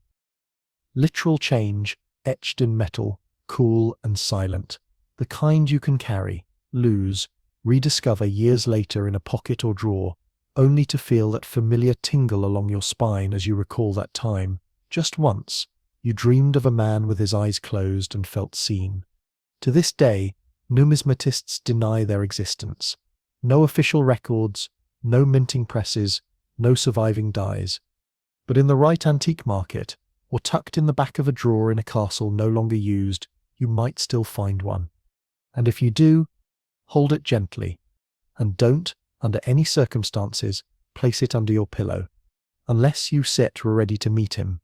Literal change, etched in metal, cool and silent, the kind you can carry, lose, rediscover years later in a pocket or drawer, only to feel that familiar tingle along your spine as you recall that time, just once, you dreamed of a man with his eyes closed and felt seen. To this day, numismatists deny their existence. No official records, no minting presses, no surviving dies. But in the right antique market, or tucked in the back of a drawer in a castle no longer used, you might still find one. And if you do, hold it gently, and don't, under any circumstances, place it under your pillow, unless you sit ready to meet him.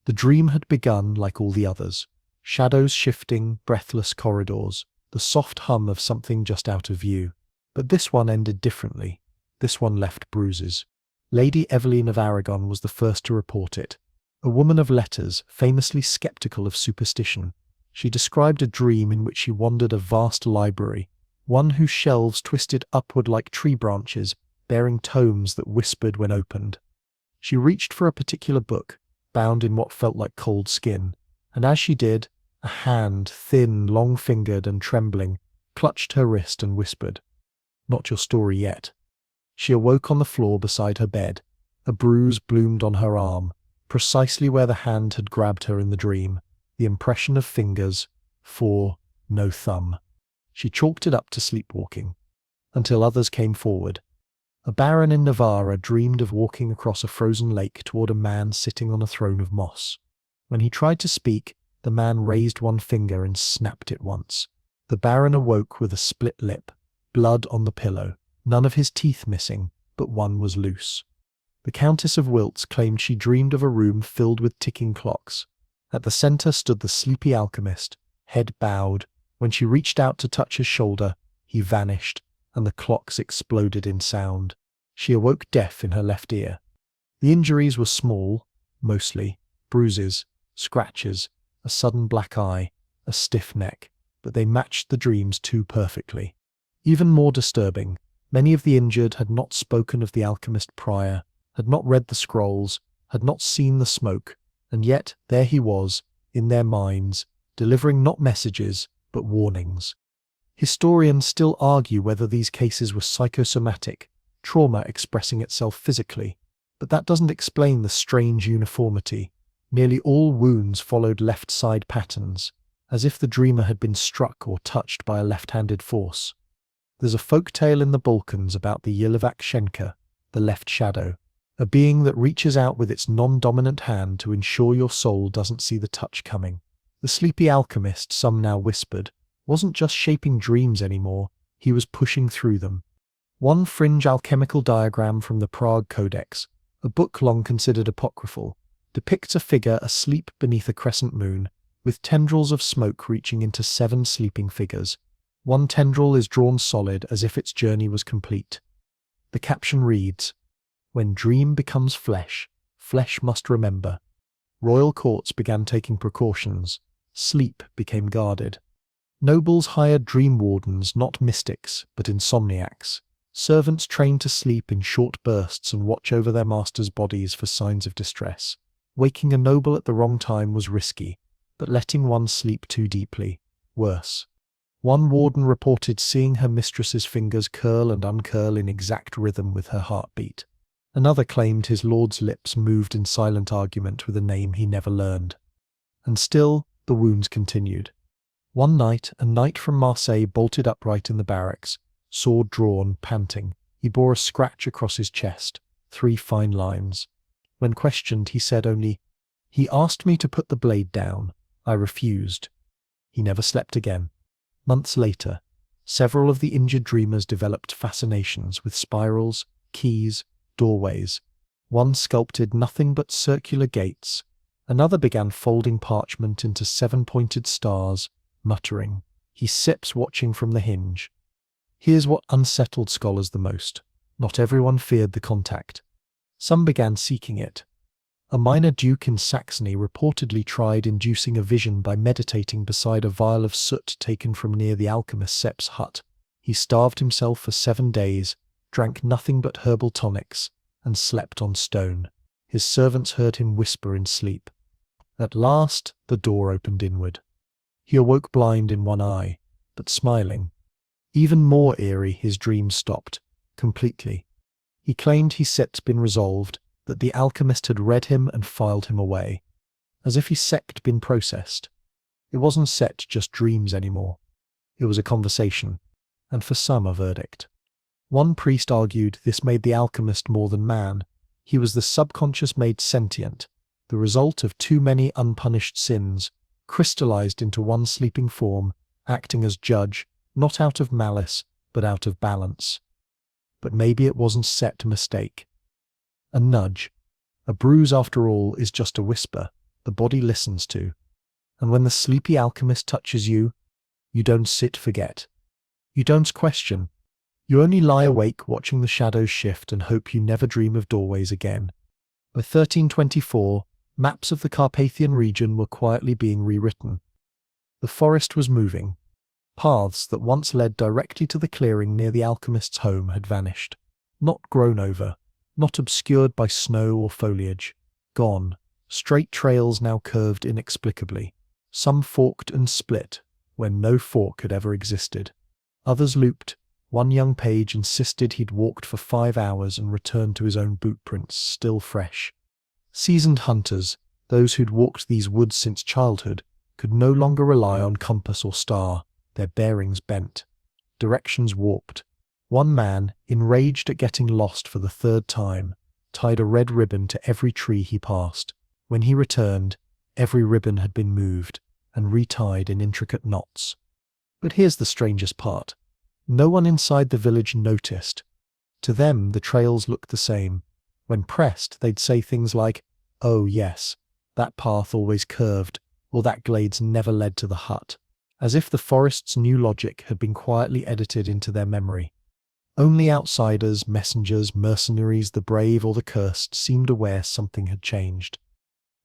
The dream had begun like all the others, Shadows shifting, breathless corridors, the soft hum of something just out of view. But this one ended differently. This one left bruises. Lady Eveline of Aragon was the first to report it. A woman of letters, famously skeptical of superstition. She described a dream in which she wandered a vast library, one whose shelves twisted upward like tree branches, bearing tomes that whispered when opened. She reached for a particular book, bound in what felt like cold skin, and as she did, a hand, thin, long-fingered and trembling, clutched her wrist and whispered, "Not your story yet." She awoke on the floor beside her bed. A bruise bloomed on her arm, precisely where the hand had grabbed her in the dream, the impression of fingers, no thumb. She chalked it up to sleepwalking, until others came forward. A baron in Navarra dreamed of walking across a frozen lake toward a man sitting on a throne of moss. When he tried to speak, the man raised one finger and snapped it once. The baron awoke with a split lip, blood on the pillow, none of his teeth missing, but one was loose. The Countess of Wilts claimed she dreamed of a room filled with ticking clocks. At the center stood the sleepy alchemist, head bowed. When she reached out to touch his shoulder, he vanished, and the clocks exploded in sound. She awoke deaf in her left ear. The injuries were small, mostly, bruises, scratches, a sudden black eye, a stiff neck, but they matched the dreams too perfectly. Even more disturbing, many of the injured had not spoken of the alchemist prior, had not read the scrolls, had not seen the smoke, and yet there he was, in their minds, delivering not messages, but warnings. Historians still argue whether these cases were psychosomatic, trauma expressing itself physically, but that doesn't explain the strange uniformity. Nearly all wounds followed left-side patterns, as if the dreamer had been struck or touched by a left-handed force. There's a folk tale in the Balkans about the Yelivak, the left shadow, a being that reaches out with its non-dominant hand to ensure your soul doesn't see the touch coming. The sleepy alchemist, some now whispered, wasn't just shaping dreams anymore, he was pushing through them. One fringe alchemical diagram from the Prague Codex, a book long considered apocryphal, depicts a figure asleep beneath a crescent moon, with tendrils of smoke reaching into 7 sleeping figures. One tendril is drawn solid as if its journey was complete. The caption reads, "When dream becomes flesh, flesh must remember." Royal courts began taking precautions. Sleep became guarded. Nobles hired dream wardens, not mystics, but insomniacs. Servants trained to sleep in short bursts and watch over their masters' bodies for signs of distress. Waking a noble at the wrong time was risky, but letting one sleep too deeply, worse. One warden reported seeing her mistress's fingers curl and uncurl in exact rhythm with her heartbeat. Another claimed his lord's lips moved in silent argument with a name he never learned. And still, the wounds continued. One night, a knight from Marseille bolted upright in the barracks, sword drawn, panting. He bore a scratch across his chest, 3 fine lines. When questioned, he said only, "He asked me to put the blade down. I refused." He never slept again. Months later, several of the injured dreamers developed fascinations with spirals, keys, doorways. One sculpted nothing but circular gates. Another began folding parchment into 7-pointed stars, muttering. He sips watching from the hinge. Here's what unsettled scholars the most. Not everyone feared the contact. Some began seeking it. A minor duke in Saxony reportedly tried inducing a vision by meditating beside a vial of soot taken from near the alchemist Sepp's hut. He starved himself for 7 days, drank nothing but herbal tonics, and slept on stone. His servants heard him whisper in sleep. At last, the door opened inward. He awoke blind in one eye, but smiling. Even more eerie, his dream stopped, completely. He claimed his set's been resolved, that the alchemist had read him and filed him away, as if his sect been processed. It wasn't set just dreams anymore. It was a conversation, and for some a verdict. One priest argued this made the alchemist more than man. He was the subconscious made sentient, the result of too many unpunished sins, crystallized into one sleeping form, acting as judge, not out of malice, but out of balance. But maybe it wasn't set mistake. A nudge. A bruise, after all, is just a whisper the body listens to. And when the sleepy alchemist touches you, you don't sit forget. You don't question. You only lie awake watching the shadows shift and hope you never dream of doorways again. By 1324, maps of the Carpathian region were quietly being rewritten. The forest was moving. Paths that once led directly to the clearing near the alchemist's home had vanished. Not grown over, not obscured by snow or foliage. Gone. Straight trails now curved inexplicably. Some forked and split, where no fork had ever existed. Others looped. One young page insisted he'd walked for 5 hours and returned to his own boot prints, still fresh. Seasoned hunters, those who'd walked these woods since childhood, could no longer rely on compass or star, their bearings bent, directions warped. One man, enraged at getting lost for the 3rd time, tied a red ribbon to every tree he passed. When he returned, every ribbon had been moved and retied in intricate knots. But here's the strangest part. No one inside the village noticed. To them, the trails looked the same. When pressed, they'd say things like, "Oh yes, that path always curved," or "that glades never led to the hut," as if the forest's new logic had been quietly edited into their memory. Only outsiders, messengers, mercenaries, the brave or the cursed seemed aware something had changed.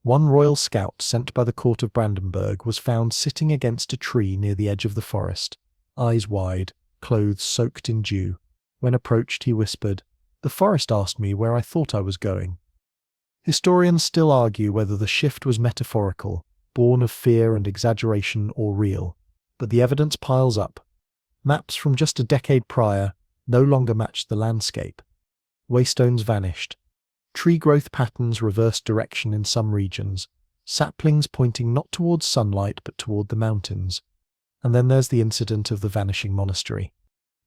One royal scout sent by the court of Brandenburg was found sitting against a tree near the edge of the forest, eyes wide, clothes soaked in dew. When approached, he whispered, "The forest asked me where I thought I was going." Historians still argue whether the shift was metaphorical, born of fear and exaggeration, or real, but the evidence piles up. Maps from just a decade prior no longer matched the landscape. Waystones vanished. Tree growth patterns reversed direction in some regions, saplings pointing not towards sunlight but toward the mountains. And then there's the incident of the vanishing monastery.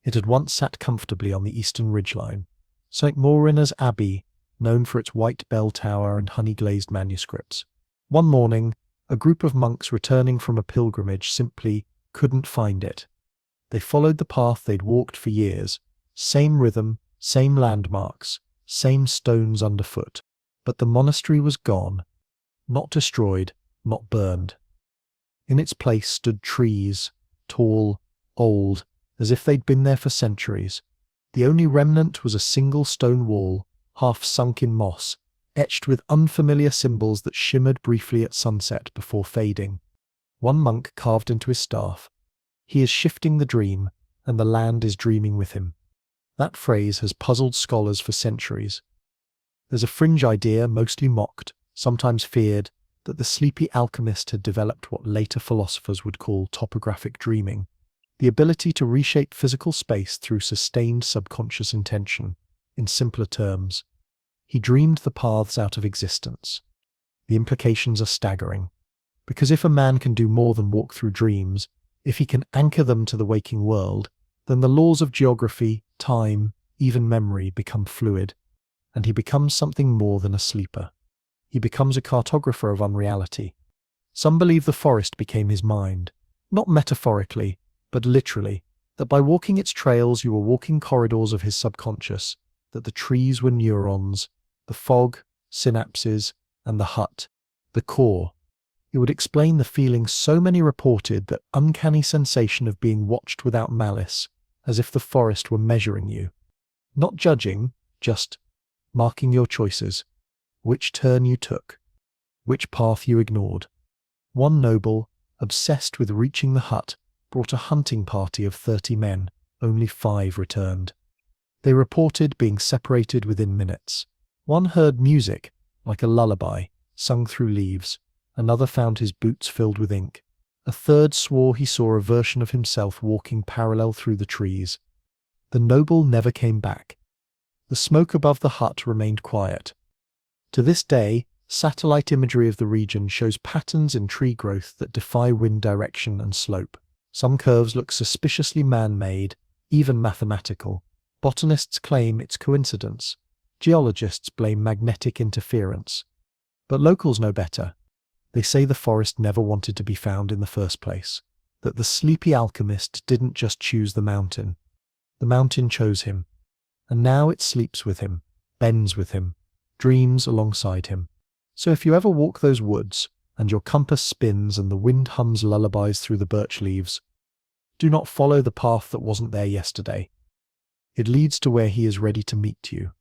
It had once sat comfortably on the eastern ridgeline. St. Maurina's Abbey, known for its white bell tower and honey-glazed manuscripts. One morning, a group of monks returning from a pilgrimage simply couldn't find it. They followed the path they'd walked for years. Same rhythm, same landmarks, same stones underfoot. But the monastery was gone. Not destroyed, not burned. In its place stood trees, tall, old, as if they'd been there for centuries. The only remnant was a single stone wall, half sunk in moss, etched with unfamiliar symbols that shimmered briefly at sunset before fading. One monk carved into his staff, "He is shifting the dream, and the land is dreaming with him." That phrase has puzzled scholars for centuries. There's a fringe idea, mostly mocked, sometimes feared, that the sleepy alchemist had developed what later philosophers would call topographic dreaming, the ability to reshape physical space through sustained subconscious intention. In simpler terms, he dreamed the paths out of existence. The implications are staggering, because if a man can do more than walk through dreams, if he can anchor them to the waking world, then the laws of geography, time, even memory become fluid, and he becomes something more than a sleeper. He becomes a cartographer of unreality. Some believe the forest became his mind, not metaphorically, but literally, that by walking its trails you were walking corridors of his subconscious, that the trees were neurons, the fog, synapses, and the hut, the core. It would explain the feeling so many reported, that uncanny sensation of being watched without malice, as if the forest were measuring you. Not judging, just marking your choices, which turn you took, which path you ignored. One noble, obsessed with reaching the hut, brought a hunting party of 30 men. Only 5 returned. They reported being separated within minutes. One heard music, like a lullaby, sung through leaves. Another found his boots filled with ink. A third swore he saw a version of himself walking parallel through the trees. The noble never came back. The smoke above the hut remained quiet. To this day, satellite imagery of the region shows patterns in tree growth that defy wind direction and slope. Some curves look suspiciously man-made, even mathematical. Botanists claim it's coincidence. Geologists blame magnetic interference. But locals know better. They say the forest never wanted to be found in the first place, that the sleepy alchemist didn't just choose the mountain chose him. And now it sleeps with him, bends with him, dreams alongside him. So if you ever walk those woods, and your compass spins and the wind hums lullabies through the birch leaves. Do not follow the path that wasn't there yesterday. It leads to where he is ready to meet you.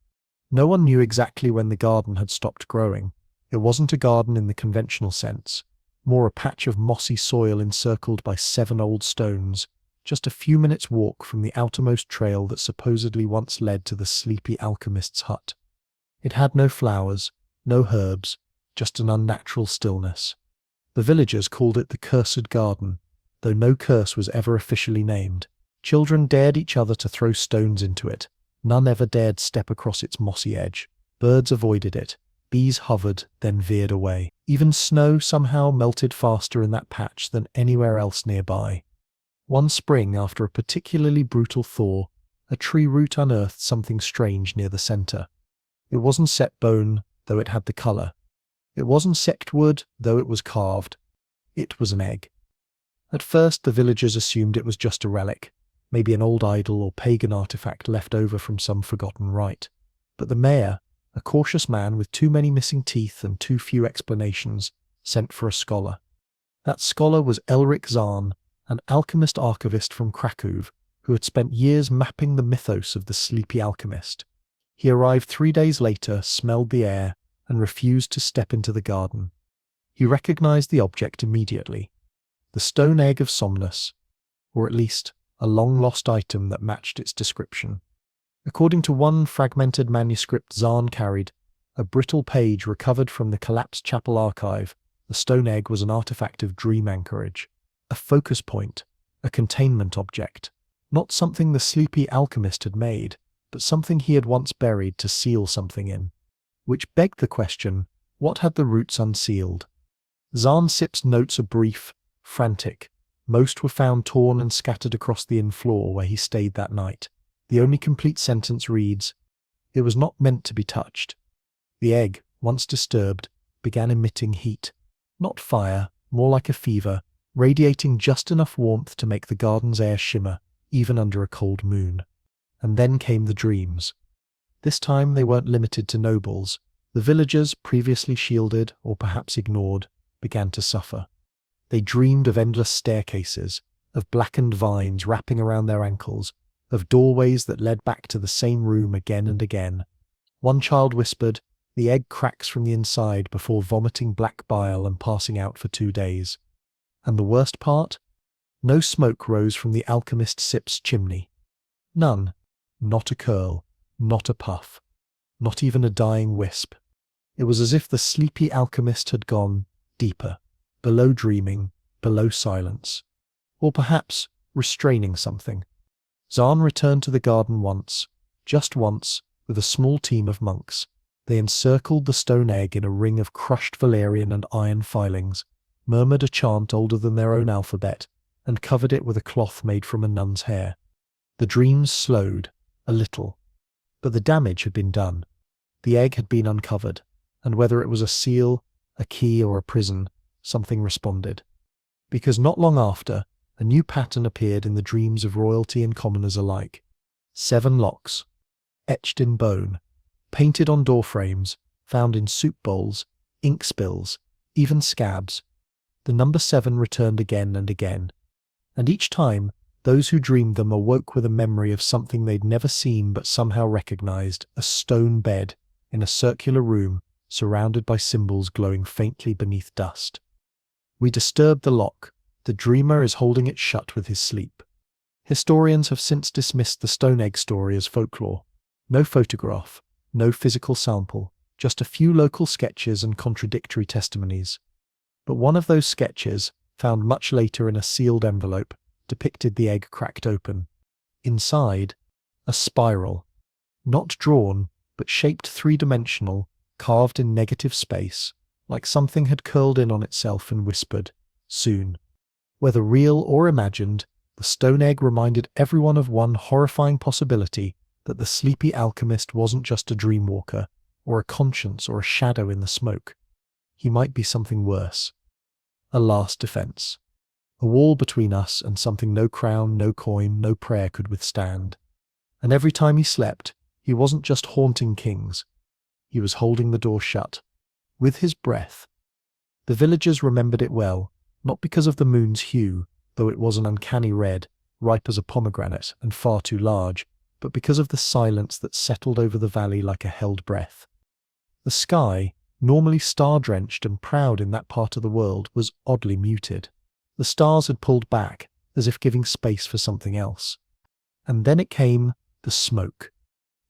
No one knew exactly when the garden had stopped growing. It wasn't a garden in the conventional sense, more a patch of mossy soil encircled by 7 old stones, just a few minutes' walk from the outermost trail that supposedly once led to the Sleepy Alchemist's hut. It had no flowers, no herbs, just an unnatural stillness. The villagers called it the Cursed Garden, though no curse was ever officially named. Children dared each other to throw stones into it. None ever dared step across its mossy edge. Birds avoided it. Bees hovered, then veered away. Even snow somehow melted faster in that patch than anywhere else nearby. One spring, after a particularly brutal thaw, a tree root unearthed something strange near the center. It wasn't set bone, though it had the color. It wasn't sect wood, though it was carved. It was an egg. At first, the villagers assumed it was just a relic, maybe an old idol or pagan artifact left over from some forgotten rite. But the mayor, a cautious man with too many missing teeth and too few explanations, sent for a scholar. That scholar was Elric Zahn, an alchemist archivist from Krakow, who had spent years mapping the mythos of the Sleepy Alchemist. He arrived 3 days later, smelled the air, and refused to step into the garden. He recognized the object immediately. The stone egg of Somnus, or at least a long-lost item that matched its description. According to one fragmented manuscript Zahn carried, a brittle page recovered from the collapsed chapel archive, the stone egg was an artifact of dream anchorage, a focus point, a containment object, not something the Sleepy Alchemist had made, but something he had once buried to seal something in. Which begged the question, what had the roots unsealed? Zahn Sip's notes are brief, frantic. Most were found torn and scattered across the inn floor where he stayed that night. The only complete sentence reads, "It was not meant to be touched." The egg, once disturbed, began emitting heat. Not fire, more like a fever, radiating just enough warmth to make the garden's air shimmer, even under a cold moon. And then came the dreams. This time they weren't limited to nobles. The villagers, previously shielded or perhaps ignored, began to suffer. They dreamed of endless staircases, of blackened vines wrapping around their ankles, of doorways that led back to the same room again and again. One child whispered, "The egg cracks from the inside," before vomiting black bile and passing out for 2 days. And the worst part? No smoke rose from the alchemist Sip's chimney. None. Not a curl. Not a puff. Not even a dying wisp. It was as if the Sleepy Alchemist had gone deeper, below dreaming, below silence. Or perhaps restraining something. Zahn returned to the garden once, just once, with a small team of monks. They encircled the stone egg in a ring of crushed valerian and iron filings, murmured a chant older than their own alphabet, and covered it with a cloth made from a nun's hair. The dreams slowed, a little. But the damage had been done. The egg had been uncovered, and whether it was a seal, a key, or a prison, something responded. Because not long after, a new pattern appeared in the dreams of royalty and commoners alike. 7 locks, etched in bone, painted on door frames, found in soup bowls, ink spills, even scabs. The number 7 returned again and again. And each time, those who dreamed them awoke with a memory of something they'd never seen but somehow recognized, a stone bed in a circular room surrounded by symbols glowing faintly beneath dust. We disturbed the lock. The dreamer is holding it shut with his sleep. Historians have since dismissed the stone egg story as folklore. No photograph, no physical sample, just a few local sketches and contradictory testimonies. But one of those sketches, found much later in a sealed envelope, depicted the egg cracked open. Inside, a spiral. Not drawn, but shaped 3-dimensional, carved in negative space, like something had curled in on itself and whispered, "Soon." Whether real or imagined, the stone egg reminded everyone of one horrifying possibility, that the Sleepy Alchemist wasn't just a dreamwalker, or a conscience or a shadow in the smoke. He might be something worse. A last defense. A wall between us and something no crown, no coin, no prayer could withstand. And every time he slept, he wasn't just haunting kings. He was holding the door shut. With his breath. The villagers remembered it well, not because of the moon's hue, though it was an uncanny red, ripe as a pomegranate and far too large, but because of the silence that settled over the valley like a held breath. The sky, normally star-drenched and proud in that part of the world, was oddly muted. The stars had pulled back, as if giving space for something else. And then it came, the smoke.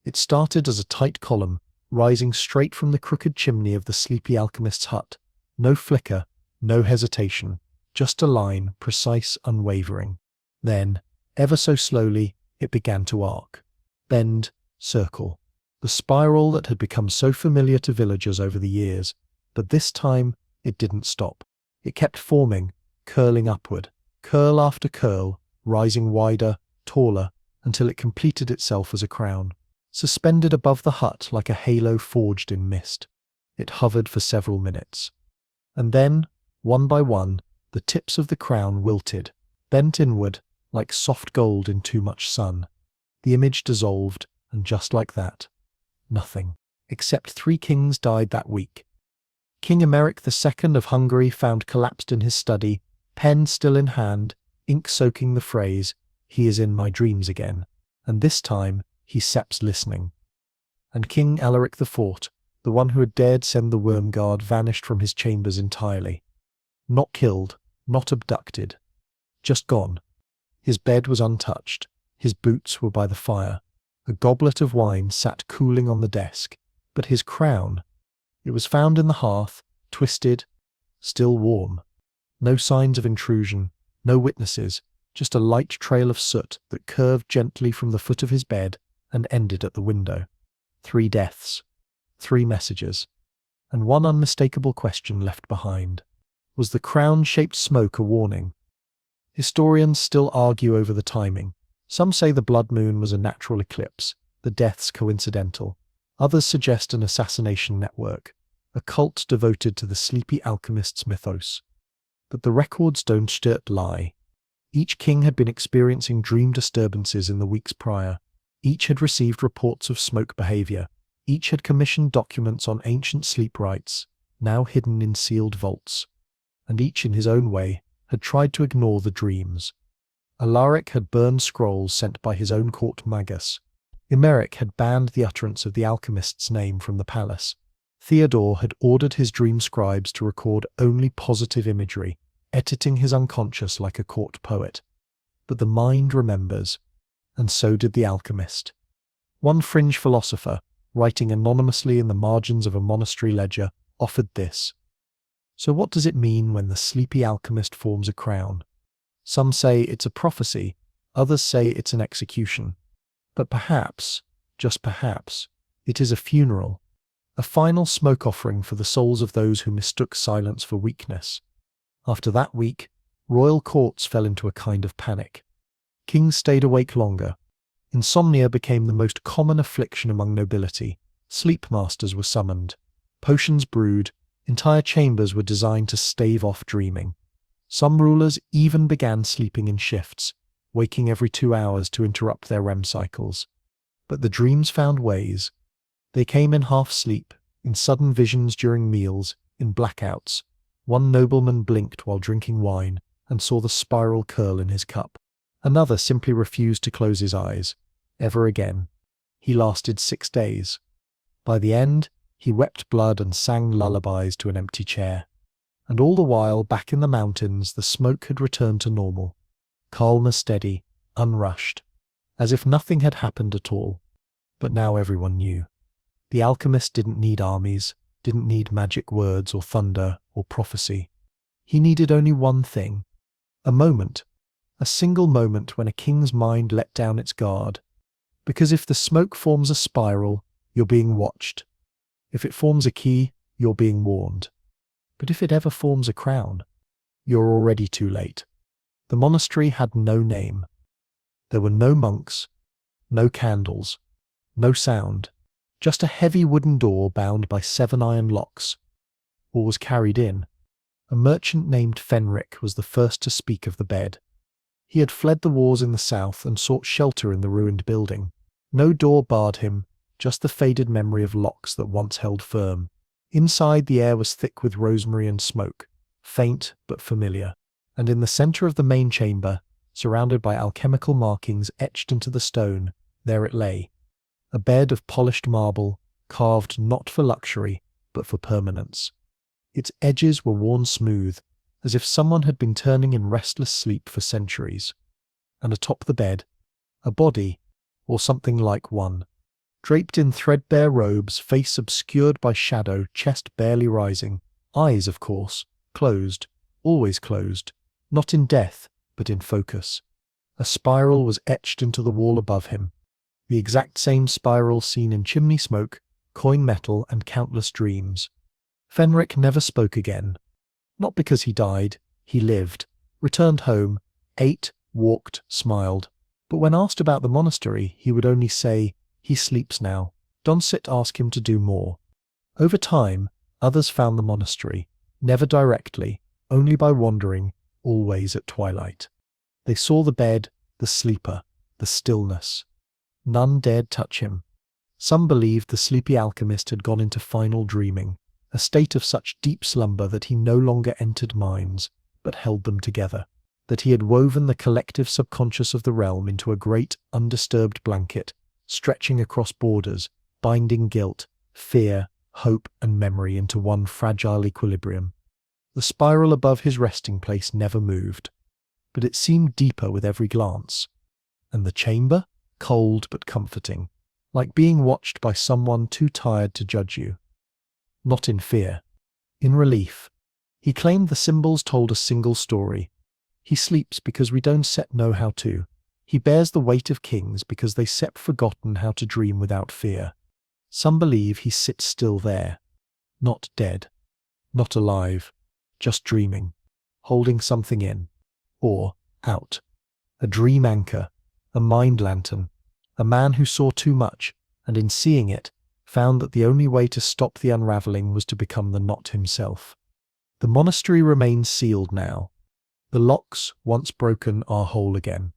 It started as a tight column, rising straight from the crooked chimney of the Sleepy Alchemist's hut. No flicker, no hesitation, just a line, precise, unwavering. Then, ever so slowly, it began to arc. Bend, circle. The spiral that had become so familiar to villagers over the years, but this time it didn't stop. It kept forming, curling upward, curl after curl, rising wider, taller, until it completed itself as a crown. Suspended above the hut like a halo forged in mist. It hovered for several minutes. And then, one by one, the tips of the crown wilted, bent inward, like soft gold in too much sun. The image dissolved, and just like that, nothing. Except 3 kings died that week. King Emeric II of Hungary found collapsed in his study, pen still in hand, ink soaking the phrase, "He is in my dreams again," and this time he seps listening. And King Alaric IV, the one who had dared send the worm guard, vanished from his chambers entirely. Not killed, not abducted, just gone. His bed was untouched, his boots were by the fire, a goblet of wine sat cooling on the desk, but his crown, it was found in the hearth, twisted, still warm. No signs of intrusion, no witnesses, just a light trail of soot that curved gently from the foot of his bed and ended at the window. 3 deaths, 3 messages, and one unmistakable question left behind. Was the crown-shaped smoke a warning? Historians still argue over the timing. Some say the blood moon was a natural eclipse, the deaths coincidental. Others suggest an assassination network, a cult devoted to the Sleepy Alchemist's mythos. But the records don't lie. Each king had been experiencing dream disturbances in the weeks prior. Each had received reports of smoke behavior. Each had commissioned documents on ancient sleep rites, now hidden in sealed vaults. And each, in his own way, had tried to ignore the dreams. Alaric had burned scrolls sent by his own court magus. Emeric had banned the utterance of the alchemist's name from the palace. Theodore had ordered his dream scribes to record only positive imagery, editing his unconscious like a court poet. But the mind remembers, and so did the alchemist. One fringe philosopher, writing anonymously in the margins of a monastery ledger, offered this. So what does it mean when the Sleepy Alchemist forms a crown? Some say it's a prophecy, others say it's an execution. But perhaps, just perhaps, it is a funeral, a final smoke offering for the souls of those who mistook silence for weakness. After that week, royal courts fell into a kind of panic. Kings stayed awake longer. Insomnia became the most common affliction among nobility. Sleep masters were summoned. Potions brewed. Entire chambers were designed to stave off dreaming. Some rulers even began sleeping in shifts, waking every 2 hours to interrupt their REM cycles. But the dreams found ways. They came in half-sleep, in sudden visions during meals, in blackouts. One nobleman blinked while drinking wine and saw the spiral curl in his cup. Another simply refused to close his eyes, ever again. He lasted 6 days. By the end, he wept blood and sang lullabies to an empty chair. And all the while, back in the mountains, the smoke had returned to normal. Calm as steady, unrushed, as if nothing had happened at all. But now everyone knew. The alchemist didn't need armies, didn't need magic words or thunder or prophecy. He needed only one thing. A moment. A single moment when a king's mind let down its guard. Because if the smoke forms a spiral, you're being watched. If it forms a key, you're being warned. But if it ever forms a crown, you're already too late. The monastery had no name. There were no monks, no candles, no sound, just a heavy wooden door bound by 7 iron locks. All was carried in. A merchant named Fenric was the first to speak of the bed. He had fled the wars in the south and sought shelter in the ruined building. No door barred him, just the faded memory of locks that once held firm. Inside, the air was thick with rosemary and smoke, faint but familiar. And in the center of the main chamber, surrounded by alchemical markings etched into the stone, there it lay. A bed of polished marble, carved not for luxury, but for permanence. Its edges were worn smooth, as if someone had been turning in restless sleep for centuries. And atop the bed, a body, or something like one, draped in threadbare robes, face obscured by shadow, chest barely rising, eyes, of course, closed, always closed, not in death, but in focus. A spiral was etched into the wall above him, the exact same spiral seen in chimney smoke, coin metal, and countless dreams. Fenric never spoke again. Not because he died, he lived, returned home, ate, walked, smiled. But when asked about the monastery, he would only say, "He sleeps now." Donsit asked him to do more. Over time, others found the monastery, never directly, only by wandering, always at twilight. They saw the bed, the sleeper, the stillness. None dared touch him. Some believed the sleepy alchemist had gone into final dreaming, a state of such deep slumber that he no longer entered minds, but held them together, that he had woven the collective subconscious of the realm into a great, undisturbed blanket, stretching across borders, binding guilt, fear, hope, and memory into one fragile equilibrium. The spiral above his resting place never moved, but it seemed deeper with every glance. And the chamber? Cold but comforting, like being watched by someone too tired to judge you. Not in fear, in relief. He claimed the symbols told a single story. He sleeps because we don't set know how to. He bears the weight of kings because they set forgotten how to dream without fear. Some believe he sits still there, not dead, not alive, just dreaming, holding something in, or out. A dream anchor, a mind lantern, a man who saw too much, and in seeing it, found that the only way to stop the unraveling was to become the knot himself. The monastery remains sealed now. The locks, once broken, are whole again.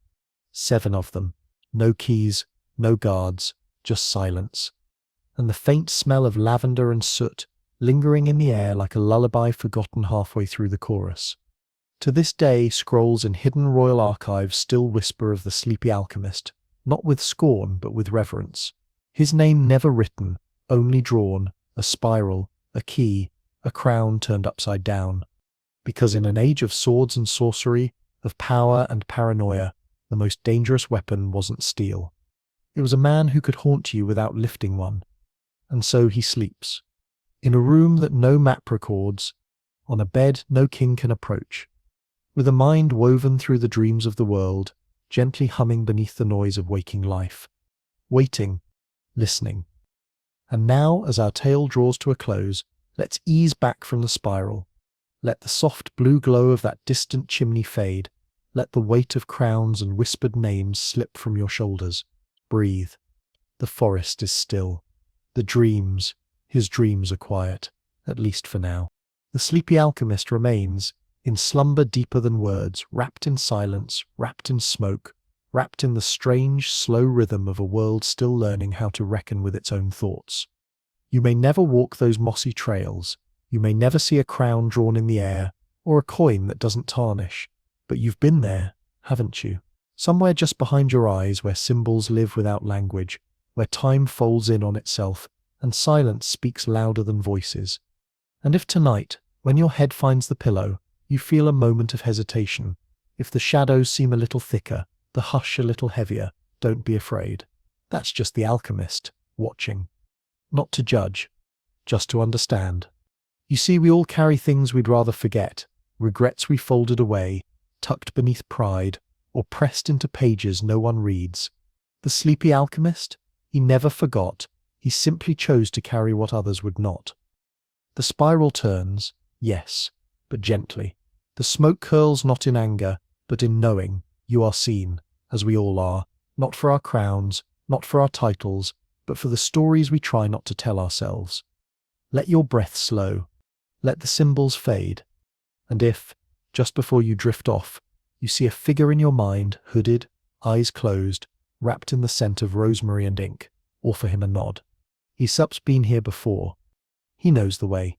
7 of them. No keys, no guards, just silence. And the faint smell of lavender and soot lingering in the air like a lullaby forgotten halfway through the chorus. To this day, scrolls in hidden royal archives still whisper of the sleepy alchemist, not with scorn but with reverence. His name never written, only drawn, a spiral, a key, a crown turned upside down. Because in an age of swords and sorcery, of power and paranoia, the most dangerous weapon wasn't steel. It was a man who could haunt you without lifting one. And so he sleeps. In a room that no map records, on a bed no king can approach. With a mind woven through the dreams of the world, gently humming beneath the noise of waking life. Waiting, listening. And now, as our tale draws to a close, let's ease back from the spiral. Let the soft blue glow of that distant chimney fade. Let the weight of crowns and whispered names slip from your shoulders. Breathe. The forest is still. The dreams, his dreams are quiet, at least for now. The sleepy alchemist remains, in slumber deeper than words, wrapped in silence, wrapped in smoke, wrapped in the strange, slow rhythm of a world still learning how to reckon with its own thoughts. You may never walk those mossy trails, you may never see a crown drawn in the air, or a coin that doesn't tarnish, but you've been there, haven't you? Somewhere just behind your eyes where symbols live without language, where time folds in on itself, and silence speaks louder than voices. And if tonight, when your head finds the pillow, you feel a moment of hesitation, if the shadows seem a little thicker, the hush a little heavier, don't be afraid. That's just the alchemist, watching. Not to judge, just to understand. You see, we all carry things we'd rather forget, regrets we folded away, tucked beneath pride, or pressed into pages no one reads. The sleepy alchemist? He never forgot, he simply chose to carry what others would not. The spiral turns, yes, but gently. The smoke curls not in anger, but in knowing you are seen, as we all are, not for our crowns, not for our titles, but for the stories we try not to tell ourselves. Let your breath slow. Let the symbols fade. And if, just before you drift off, you see a figure in your mind, hooded, eyes closed, wrapped in the scent of rosemary and ink, offer him a nod. He's been here before. He knows the way.